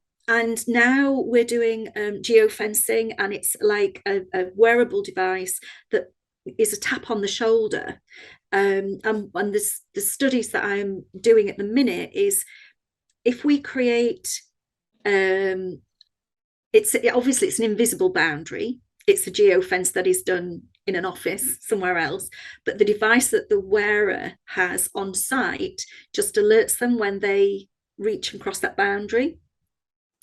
now we're doing geofencing, and it's like a wearable device that is a tap on the shoulder. And the studies that I'm doing at the minute is, if we create, obviously it's an invisible boundary. It's a geofence that is done in an office somewhere else, but the device that the wearer has on site just alerts them when they reach and cross that boundary.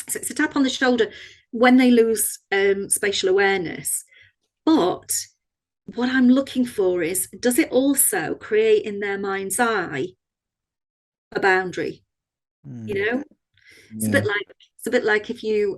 So it's a tap on the shoulder when they lose spatial awareness. But what I'm looking for is, does it also create in their mind's eye a boundary? You know, it's a bit like if you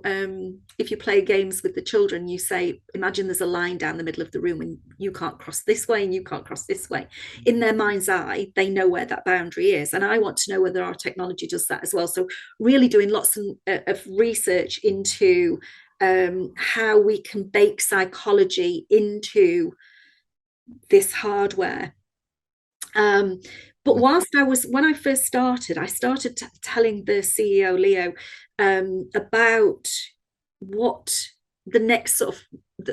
play games with the children, you say, imagine there's a line down the middle of the room and you can't cross this way and you can't cross this way. In their mind's eye, they know where that boundary is. And I want to know whether our technology does that as well. So really doing lots of research into how we can bake psychology into this hardware. But when I first started, I started telling the CEO, Leo, about what the next sort of,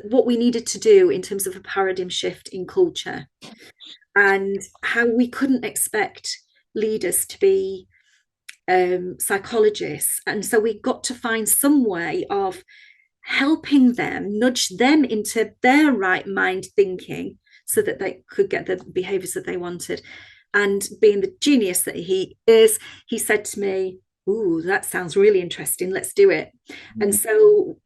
what we needed to do in terms of a paradigm shift in culture, and how we couldn't expect leaders to be psychologists. And so we got to find some way of helping them, nudge them into their right mind thinking, so that they could get the behaviours that they wanted. And being the genius that he is, he said to me, "Ooh, that sounds really interesting. Let's do it." And so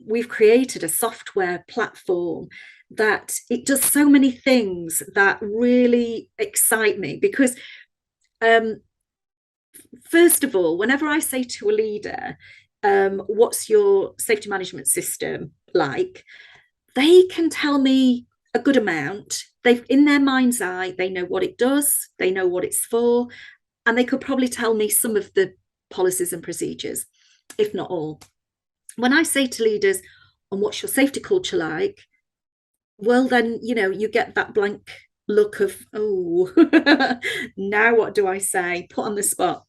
we've created a software platform that it does so many things that really excite me, because First of all, whenever I say to a leader, what's your safety management system like, they can tell me a good amount. They've, in their mind's eye, they know what it does, they know what it's for, and they could probably tell me some of the policies and procedures, if not all. When I say to leaders, and what's your safety culture like? Well, then, you know, you get that blank look of, oh, now what do I say? Put on the spot.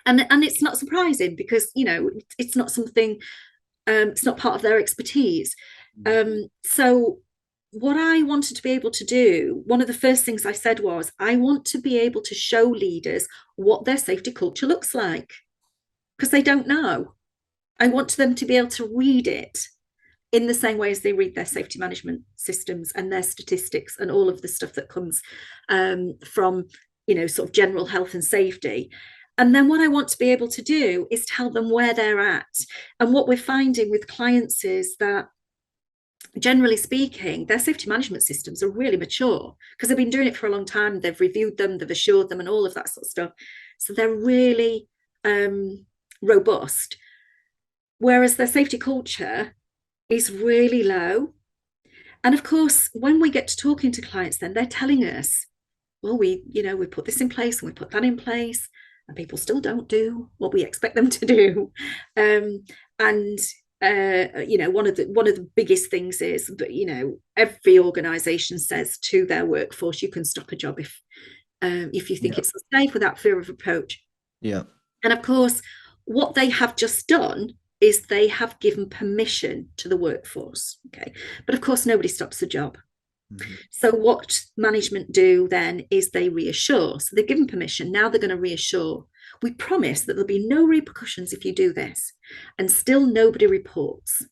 And it's not surprising because, you know, it's not something, it's not part of their expertise. So what I wanted to be able to do, one of the first things I said was, I want to be able to show leaders what their safety culture looks like, because they don't know. I want them to be able to read it in the same way as they read their safety management systems and their statistics and all of the stuff that comes from, you know, sort of general health and safety. And then what I want to be able to do is tell them where they're at. And what we're finding with clients is that, generally speaking, their safety management systems are really mature because they've been doing it for a long time. They've reviewed them, they've assured them, and all of that sort of stuff. So they're really robust. Whereas their safety culture is really low. And of course, when we get to talking to clients, then they're telling us, well, we put this in place and we put that in place, and people still don't do what we expect them to do. You know, one of the biggest things is that, you know, every organization says to their workforce, you can stop a job if you think it's unsafe without fear of reproach. Yeah. And of course, what they have just done is they have given permission to the workforce. Okay. But of course, nobody stops the job. Mm-hmm. So what management do then is they reassure. So they've given permission. Now they're going to reassure. We promise that there'll be no repercussions if you do this. And still nobody reports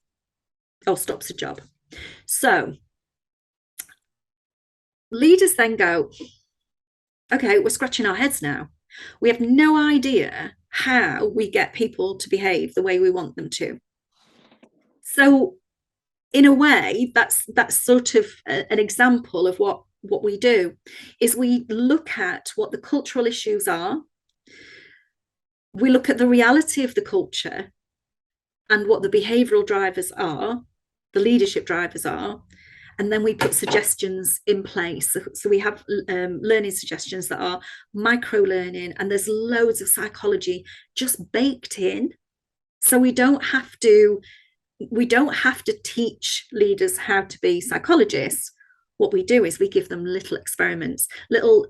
or stops a job. So leaders then go, okay, we're scratching our heads now. We have no idea how we get people to behave the way we want them to. So in a way, that's sort of an example of what we do, is we look at what the cultural issues are. We look at the reality of the culture and what the behavioural drivers are, the leadership drivers are, and then we put suggestions in place. So we have learning suggestions that are micro-learning, and there's loads of psychology just baked in. So we don't have to teach leaders how to be psychologists. What we do is we give them little experiments, little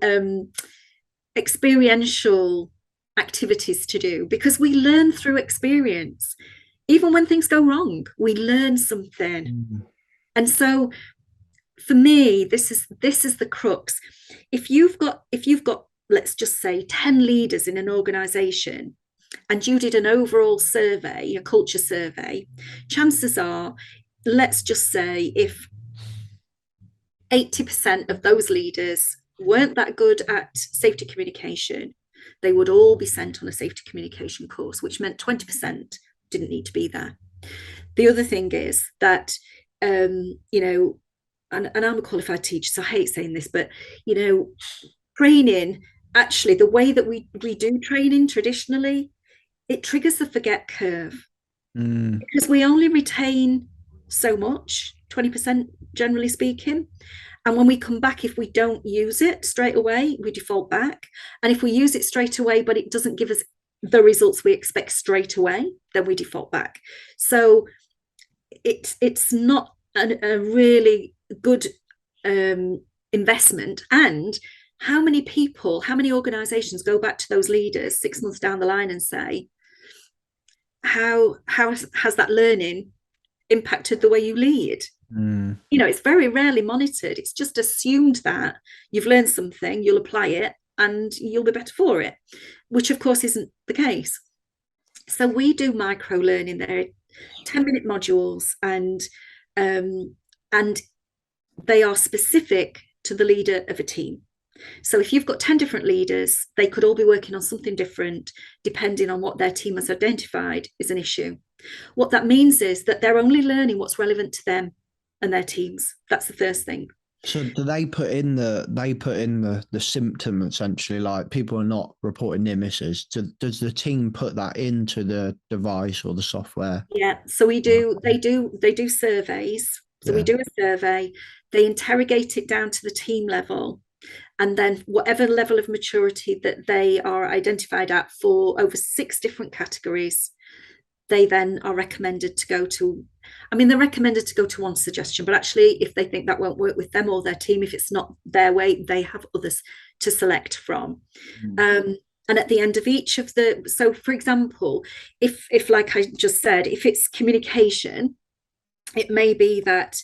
experiential activities to do, because we learn through experience. Even when things go wrong, we learn something. Mm-hmm. And so for me, this is the crux. If you've got, let's just say 10 leaders in an organization, and you did an overall survey, a culture survey, chances are, let's just say, if 80% of those leaders weren't that good at safety communication, they would all be sent on a safety communication course, which meant 20% didn't need to be there. The other thing is that, you know, and I'm a qualified teacher, so I hate saying this, but, you know, training, actually, the way that we do training traditionally, it triggers the forget curve, because we only retain so much, 20% generally speaking. And when we come back, if we don't use it straight away, we default back. And if we use it straight away, but it doesn't give us the results we expect straight away, then we default back. So it's not a really good investment. And how many organizations go back to those leaders 6 months down the line and say, how has that learning impacted the way you lead? You know, it's very rarely monitored. It's just assumed that you've learned something, you'll apply it, and you'll be better for it, which of course isn't the case. So we do micro learning. They're 10-minute modules, and they are specific to the leader of a team. So if you've got 10 different leaders, they could all be working on something different depending on what their team has identified is an issue. What that means is that they're only learning what's relevant to them and their teams. That's the first thing. So do they put in the symptom, essentially, like people are not reporting near misses? Does the team put that into the device or the software? Yeah, so we do, they do surveys. So we do a survey, they interrogate it down to the team level, and then whatever level of maturity that they are identified at for over 6 different categories, they then are recommended to go to, I mean, they're recommended to go to one suggestion, but actually if they think that won't work with them or their team, if it's not their way, they have others to select from. And at the end of each of the, so for example, if like I just said, if it's communication, it may be that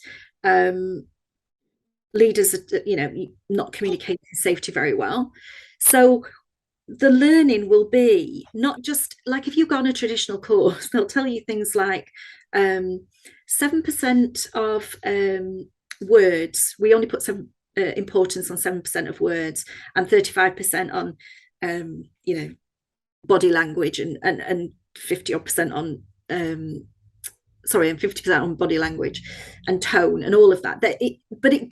leaders are, you know, not communicating safety very well. So the learning will be not just like, if you go on a traditional course, they'll tell you things like 7% of words, we only put some importance on 7% of words, and 35% on you know, body language, and 50% on sorry, and 50% on body language and tone and all of that.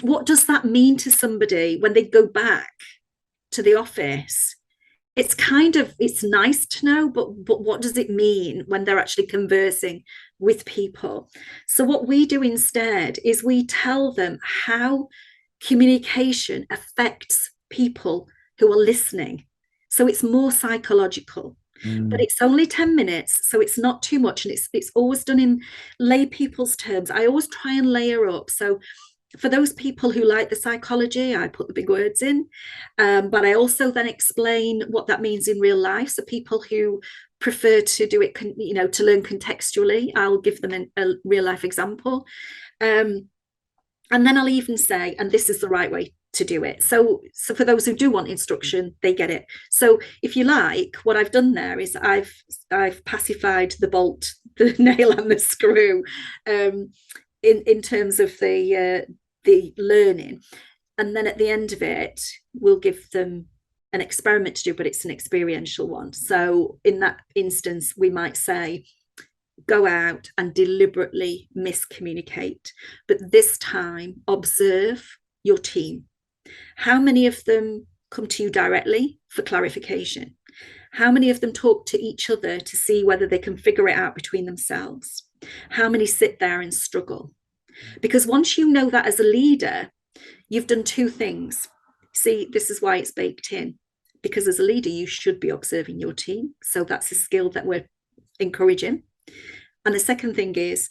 What does that mean to somebody when they go back to the office? It's kind of, it's nice to know, but what does it mean when they're actually conversing with people? So what we do instead is we tell them how communication affects people who are listening. So it's more psychological. But it's only 10 minutes, so it's not too much, and it's always done in lay people's terms. I always try and layer up. So for those people who like the psychology, I put the big words in, but I also then explain what that means in real life. So people who prefer to do it, you know, to learn contextually, I'll give them a real life example. And then I'll even say, and this is the right way to do it. So for those who do want instruction, they get it. So if you like, what I've done there is I've pacified the bolt, the nail and the screw, in terms of the learning. And then at the end of it, we'll give them an experiment to do, but it's an experiential one. So in that instance, we might say, go out and deliberately miscommunicate, but this time observe your team. How many of them come to you directly for clarification? How many of them talk to each other to see whether they can figure it out between themselves? How many sit there and struggle? Because once you know that as a leader, you've done 2 things. See, this is why it's baked in, because as a leader, you should be observing your team. So that's a skill that we're encouraging. And the second thing is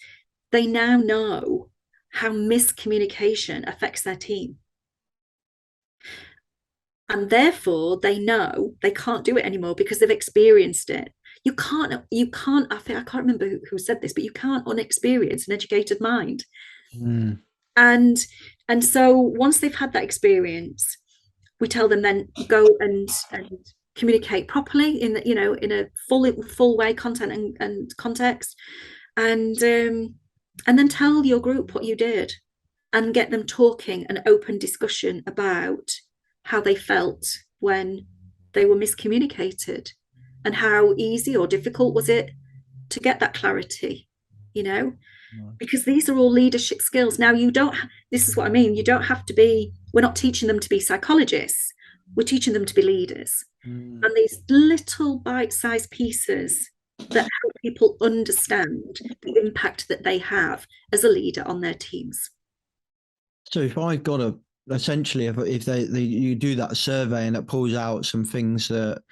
they now know how miscommunication affects their team. And therefore they know they can't do it anymore because they've experienced it. You can't, I can't remember who said this, but you can't unexperience an educated mind. And so once they've had that experience, we tell them then go and communicate properly in a full way, content and context, and then tell your group what you did, and get them talking, an open discussion about how they felt when they were miscommunicated, and how easy or difficult was it to get that clarity, you know, because these are all leadership skills. Now, this is what I mean, you don't have to be, we're not teaching them to be psychologists, we're teaching them to be leaders. And these little bite-sized pieces that help people understand the impact that they have as a leader on their teams. So if I've got to, essentially, if you do that survey and it pulls out some things that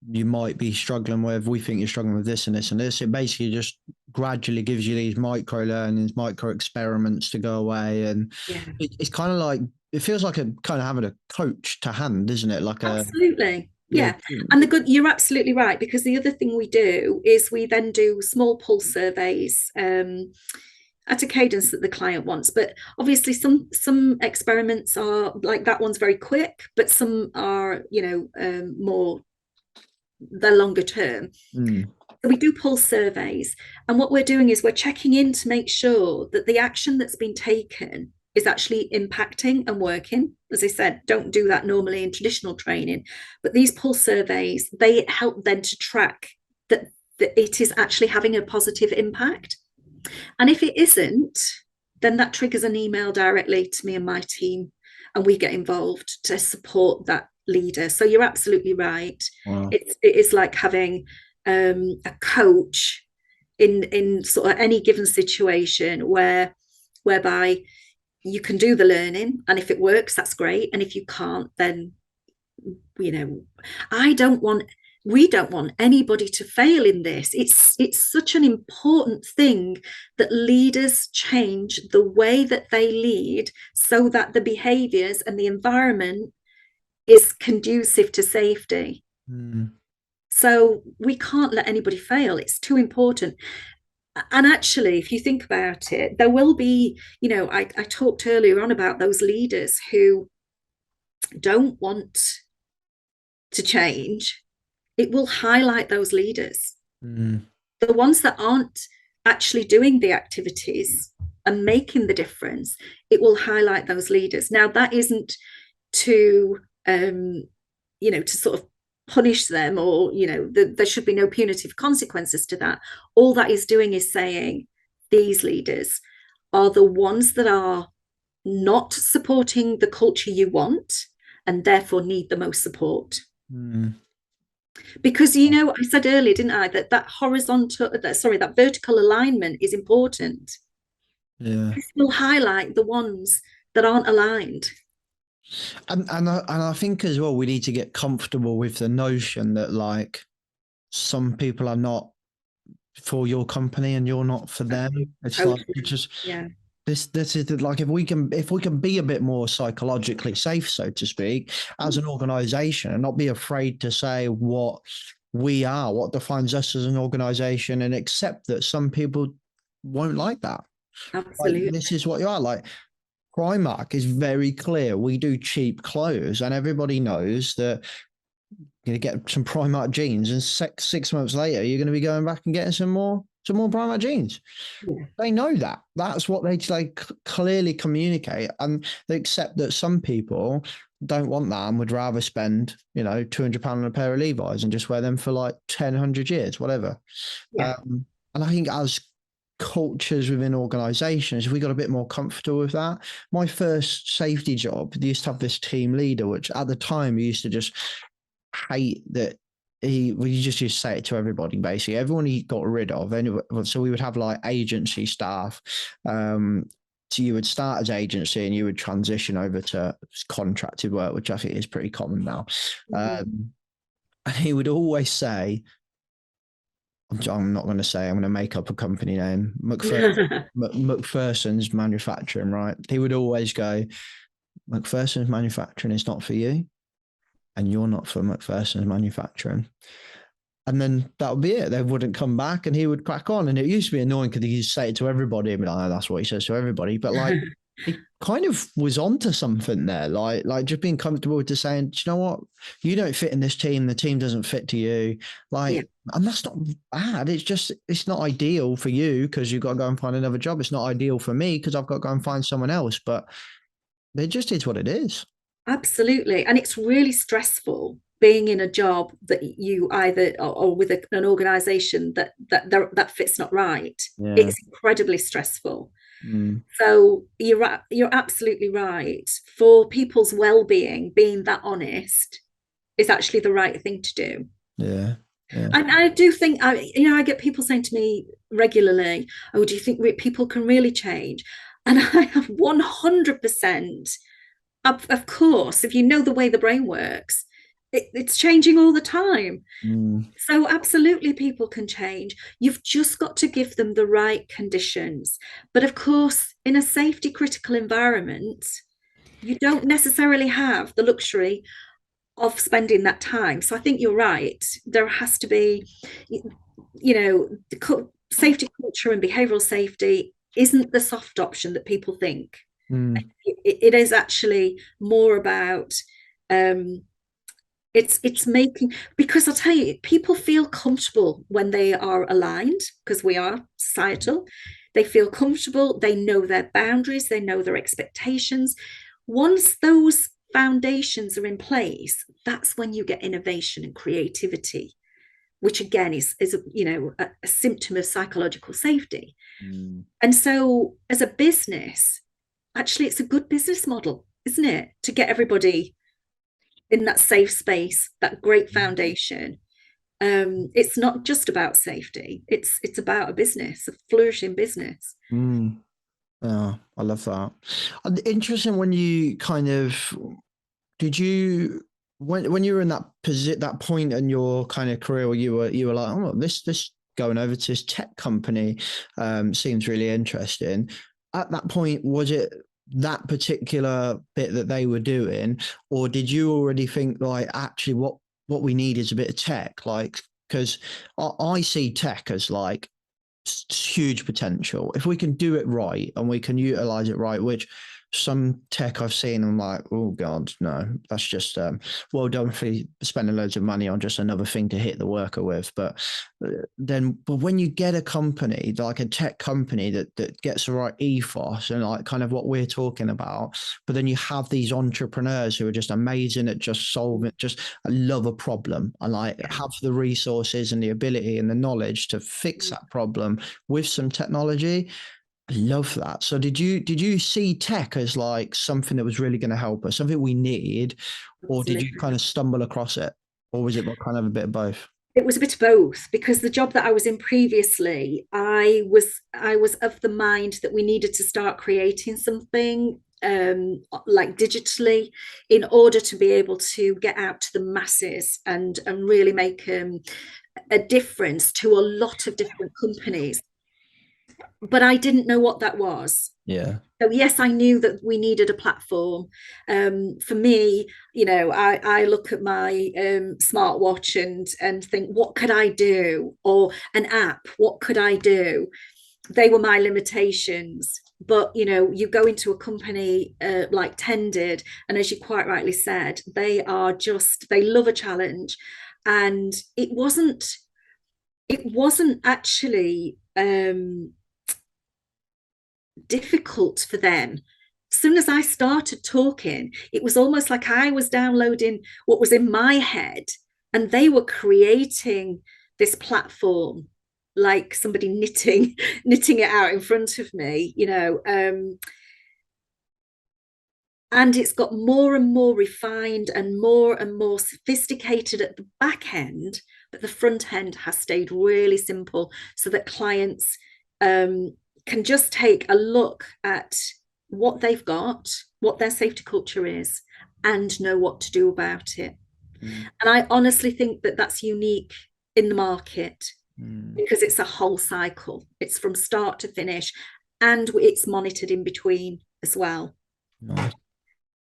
you might be struggling with, we think you're struggling with this and this and this, it basically just gradually gives you these micro learnings, micro experiments to go away. And it's kind of like, it feels like kind of having a coach to hand, isn't it? Like absolutely. Yeah. And you're absolutely right, because the other thing we do is we then do small pulse surveys at a cadence that the client wants. But obviously some experiments are like, that one's very quick, but some are, more, they're longer term. So we do pulse surveys, and what we're doing is we're checking in to make sure that the action that's been taken is actually impacting and working. As I said, don't do that normally in traditional training, but these pulse surveys, they help then to track that it is actually having a positive impact. And if it isn't, then that triggers an email directly to me and my team and we get involved to support that leader. So you're absolutely right. Wow. It is like having a coach in sort of any given situation whereby you can do the learning, and if it works, that's great, and if you can't, then we don't want anybody to fail in this. It's such an important thing that leaders change the way that they lead so that the behaviours and the environment is conducive to safety. So we can't let anybody fail. It's too important. And actually, if you think about it, there will be, I talked earlier on about those leaders who don't want to change. It will highlight those leaders. The ones that aren't actually doing the activities and making the difference, it will highlight those leaders. Now, that isn't to, to sort of punish them, or, there should be no punitive consequences to that. All that is doing is saying these leaders are the ones that are not supporting the culture you want and therefore need the most support. Because, I said earlier, didn't I, that vertical alignment is important. Yeah. This will highlight the ones that aren't aligned. And I think as well, we need to get comfortable with the notion that, like, some people are not for your company and you're not for them. It's Totally. like, just, yeah. This is like, if we can be a bit more psychologically safe, so to speak, as an organization, and not be afraid to say what we are, what defines us as an organization, and accept that some people won't like that. Absolutely. Like, this is what you are. Like, Primark is very clear. We do cheap clothes, and everybody knows that you're going to get some Primark jeans, and 6 months later, you're going to be going back and getting some more Primark jeans. Yeah. They know that. That's what they clearly communicate, and they accept that some people don't want that and would rather spend, £200 on a pair of Levi's and just wear them for like 10, 100 years, whatever. Yeah. And I think as cultures within organizations, we got a bit more comfortable with that. My first safety job, they used to have this team leader, which at the time we used to just hate that we just used to say it to everybody, basically. Everyone he got rid of. Anyway, so we would have like agency staff. So you would start as agency and you would transition over to contracted work, which I think is pretty common now. And he would always say, I'm not going to say, I'm going to make up a company name, McPherson's Manufacturing, right? He would always go, McPherson's Manufacturing is not for you, and you're not for McPherson's Manufacturing. And then that would be it. They wouldn't come back, and he would crack on. And it used to be annoying because he used to say it to everybody. And be like, oh, that's what he says to everybody. But like, he kind of was onto something there. Like just being comfortable with just saying, do you know what? You don't fit in this team. The team doesn't fit to you. And that's not bad. It's just, it's not ideal for you because you've got to go and find another job. It's not ideal for me because I've got to go and find someone else. But it just is what it is. Absolutely. And it's really stressful being in a job that you either or with an organization that fit's not right. Yeah. It's incredibly stressful. So you're absolutely right. For people's well-being, being that honest is actually the right thing to do. Yeah. And I do think, I get people saying to me regularly, oh, do you think people can really change? And I have 100%. Of course, if you know the way the brain works, it's changing all the time. So absolutely people can change. You've just got to give them the right conditions. But of course, in a safety critical environment, you don't necessarily have the luxury of spending that time. So I think you're right. There has to be, safety culture and behavioural safety isn't the soft option that people think. It is actually more about it's making, because I'll tell you, people feel comfortable when they are aligned, because we are societal. They feel comfortable, they know their boundaries, they know their expectations. Once those foundations are in place, that's when you get innovation and creativity, which again is a symptom of psychological safety. And so as a business, actually, it's a good business model isn't it, to get everybody in that safe space, that great foundation. It's not just about safety, it's about a business, a flourishing business. Yeah, I love that. Interesting. When you kind of did you when you were in that point in your kind of career where you were like, oh, this going over to this tech company seems really interesting. At that point, was it that particular bit that they were doing, or did you already think like, actually what we need is a bit of tech? Like, because I see tech as like huge potential if we can do it right and we can utilize it right, which some tech I've seen, I'm like, oh God, no, that's just well done for spending loads of money on just another thing to hit the worker with. But when you get a company like a tech company that gets the right ethos and like kind of what we're talking about, but then you have these entrepreneurs who are just amazing at just solving, just love a problem and like have the resources and the ability and the knowledge to fix that problem with some technology. I love that. So did you see tech as like something that was really going to help us, something we need, or did you kind of stumble across it, or was it kind of a bit of both? It was a bit of both, because the job that I was in previously, I was of the mind that we needed to start creating something like digitally in order to be able to get out to the masses and really make a difference to a lot of different companies. But I didn't know what that was. Yeah. So yes, I knew that we needed a platform. For me, I look at my smartwatch and think, what could I do? Or an app, what could I do? They were my limitations. But you go into a company like Tended, and as you quite rightly said, they love a challenge, and it wasn't actually difficult for them. As soon as I started talking, it was almost like I was downloading what was in my head, and they were creating this platform like somebody knitting it out in front of me, and it's got more and more refined and more sophisticated at the back end, but the front end has stayed really simple so that clients can just take a look at what they've got, what their safety culture is, and know what to do about it. And I honestly think that that's unique in the market because it's a whole cycle. It's from start to finish, and it's monitored in between as well. Nice.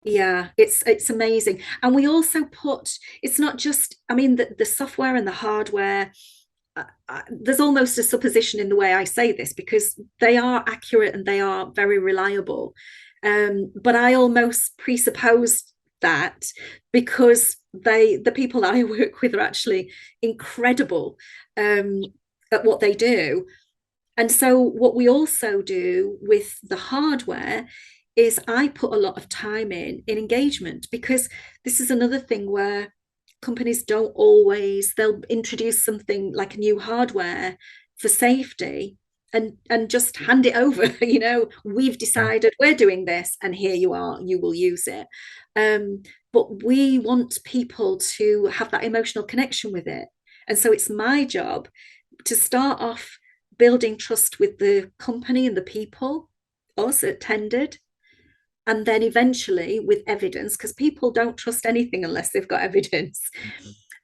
Yeah, it's amazing. And we also it's not just, the software and the hardware, there's almost a supposition in the way I say this because they are accurate and they are very reliable. But I almost presuppose that because the people that I work with are actually incredible at what they do. And so what we also do with the hardware is I put a lot of time in engagement, because this is another thing where companies don't always, they'll introduce something like a new hardware for safety and just hand it over. We've decided we're doing this and here you are, you will use it. But we want people to have that emotional connection with it. And so it's my job to start off building trust with the company and the people, us at Tended, and then eventually with evidence, because people don't trust anything unless they've got evidence.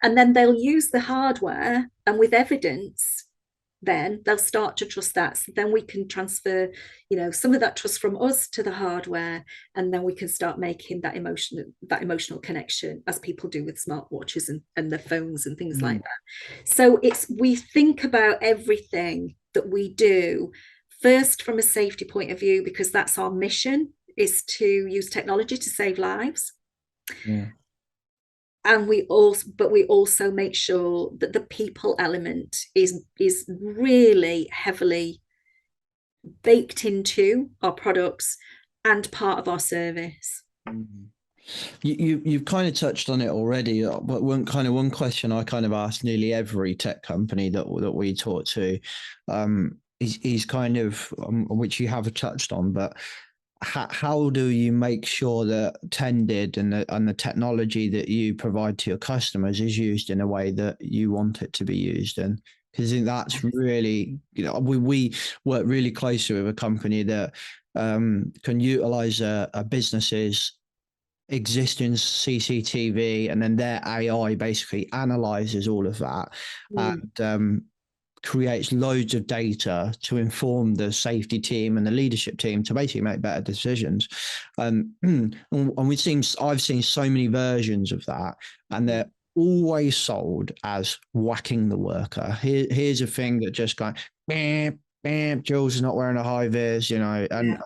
And then they'll use the hardware, and with evidence, then they'll start to trust that. So then we can transfer, some of that trust from us to the hardware, and then we can start making that emotional connection, as people do with smartwatches and their phones and things like that. So we think about everything that we do first from a safety point of view, because that's our mission, is to use technology to save lives. Yeah. And we also make sure that the people element is really heavily baked into our products and part of our service. You've kind of touched on it already, but one question I kind of ask nearly every tech company that we talk to is kind of which you have touched on, but how do you make sure that Tended and the technology that you provide to your customers is used in a way that you want it to be used in? Because that's really, we work really closely with a company that can utilize a business's existing CCTV, and then their AI basically analyzes all of that and creates loads of data to inform the safety team and the leadership team to basically make better decisions. And I've seen so many versions of that, and they're always sold as whacking the worker. Here's a thing that just going, bam, Jules is not wearing a high vis, and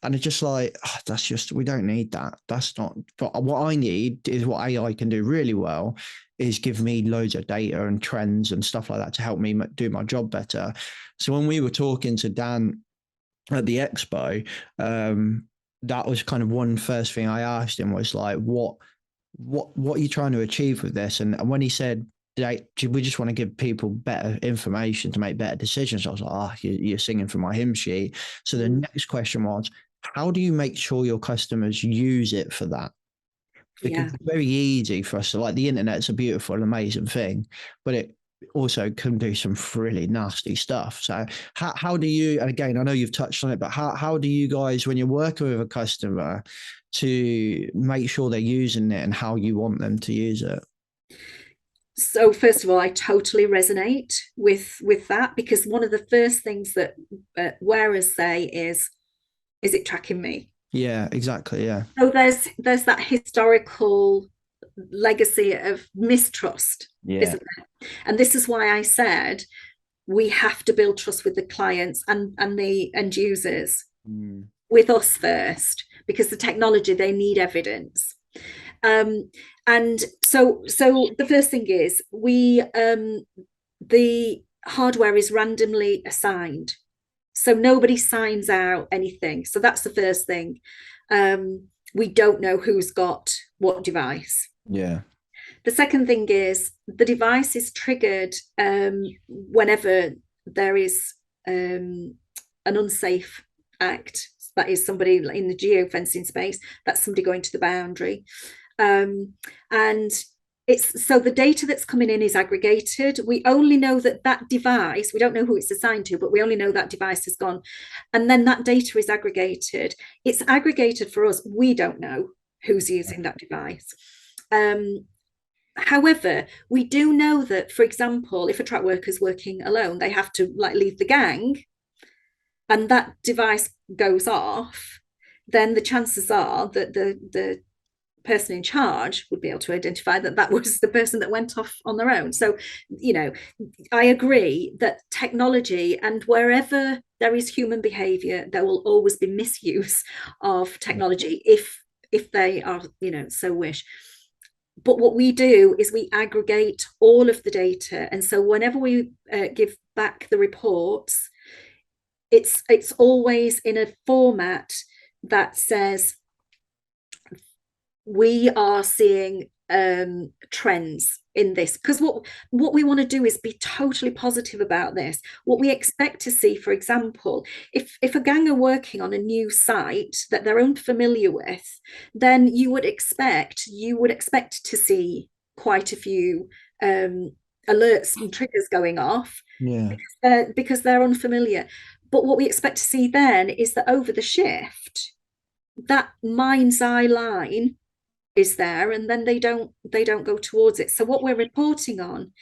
it's just like, that's just, we don't need that. That's not, but what I need is what AI can do really well, is give me loads of data and trends and stuff like that to help me do my job better. So when we were talking to Dan at the expo, that was kind of one first thing I asked him was like, what are you trying to achieve with this? And when he said, we just want to give people better information to make better decisions, I was like, you're singing from my hymn sheet. So the next question was, how do you make sure your customers use it for that? Because it's very easy for us to, like, the internet's a beautiful, amazing thing, but it also can do some really nasty stuff. So how do you, and again, I know you've touched on it, but how do you guys, when you're working with a customer, to make sure they're using it and how you want them to use it? So first of all, I totally resonate with that, because one of the first things that wearers say is it tracking me? Yeah, exactly. Yeah. So there's that historical legacy of mistrust, isn't there? And this is why I said we have to build trust with the clients and the end users with us first, because the technology, they need evidence. And so the first thing is the hardware is randomly assigned. So nobody signs out anything. So that's the first thing. We don't know who's got what device. Yeah. The second thing is the device is triggered whenever there is an unsafe act. That is somebody in the geofencing space. That's somebody going to the boundary. And it's so the data that's coming in is aggregated. We only know that device, we don't know who it's assigned to, but we only know that device has gone. And then that data is aggregated. It's aggregated for us. We don't know who's using that device. However, we do know that, for example, if a track worker is working alone, they have to leave the gang, and that device goes off, then the chances are that the person in charge would be able to identify that was the person that went off on their own. So, I agree that technology, and wherever there is human behavior, there will always be misuse of technology if they are, so wish. But what we do is we aggregate all of the data. And so whenever we give back the reports, it's always in a format that says, we are seeing trends in this, because what we want to do is be totally positive about this. What we expect to see, for example, if a gang are working on a new site that they're unfamiliar with, then you would expect to see quite a few alerts and triggers going off, because they're unfamiliar. But what we expect to see then is that over the shift, that mind's eye line is there, and then they don't go towards it. So what we're reporting on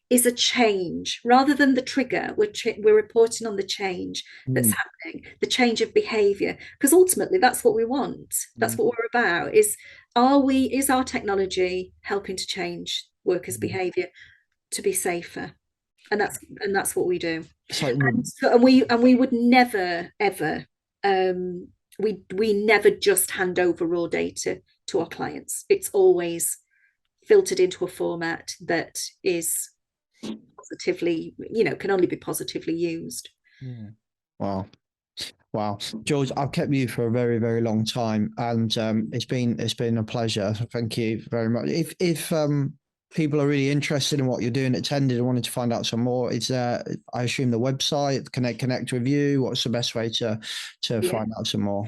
is a change rather than the trigger. We're reporting on the change that's happening, the change of behavior, because ultimately that's what we want. That's what we're about. Is our technology helping to change workers' behavior to be safer? And that's what we do. And we would never ever we never just hand over raw data to our clients. It's always filtered into a format that is positively, can only be positively used. Wow. Jules, I've kept you for a very, very long time, and it's been a pleasure. Thank you very much. If people are really interested in what you're doing at Tended and wanted to find out some more, it's I assume the website, connect with you. What's the best way to find out some more?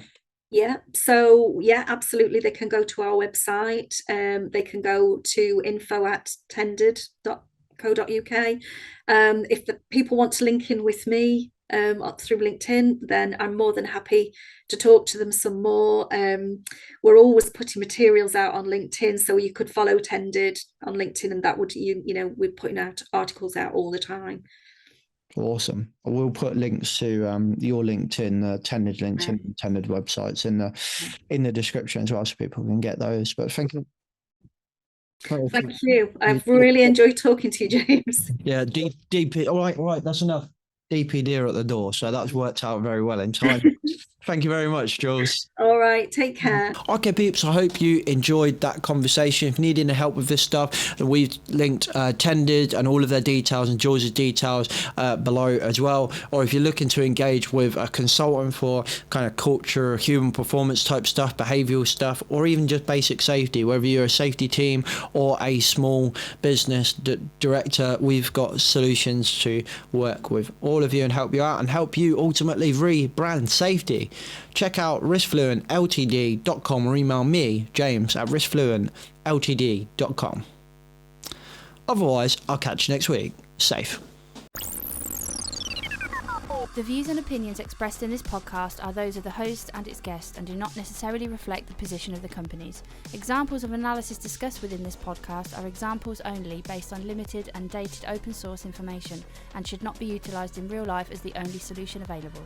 Yeah, so yeah, absolutely. They can go to our website. They can go to info@tended.co.uk. If the people want to link in with me through LinkedIn, then I'm more than happy to talk to them some more. We're always putting materials out on LinkedIn, so you could follow Tended on LinkedIn, and that would we're putting out articles out all the time. Awesome. We'll put links to your LinkedIn, Tended LinkedIn, Tended websites in the description as well, so people can get those. But thank you. Thank you. I've really enjoyed talking to you, James. Yeah, DP. All right, that's enough. DPD are at the door, so that's worked out very well in time. Thank you very much, Jules. All right, take care. Okay, peeps, I hope you enjoyed that conversation. If you need any help with this stuff, we've linked Tended and all of their details and Jules' details below as well. Or if you're looking to engage with a consultant for kind of culture, human performance type stuff, behavioural stuff, or even just basic safety, whether you're a safety team or a small business director, we've got solutions to work with all of you and help you out and help you ultimately rebrand safety. Check out riskfluentltd.com or email me, James, at riskfluentltd.com. Otherwise, I'll catch you next week. Safe. The views and opinions expressed in this podcast are those of the host and its guests and do not necessarily reflect the position of the companies. Examples of analysis discussed within this podcast are examples only based on limited and dated open source information and should not be utilised in real life as the only solution available.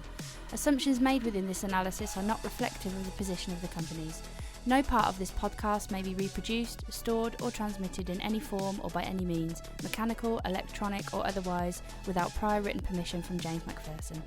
Assumptions made within this analysis are not reflective of the position of the companies. No part of this podcast may be reproduced, stored or transmitted in any form or by any means, mechanical, electronic or otherwise, without prior written permission from James McPherson.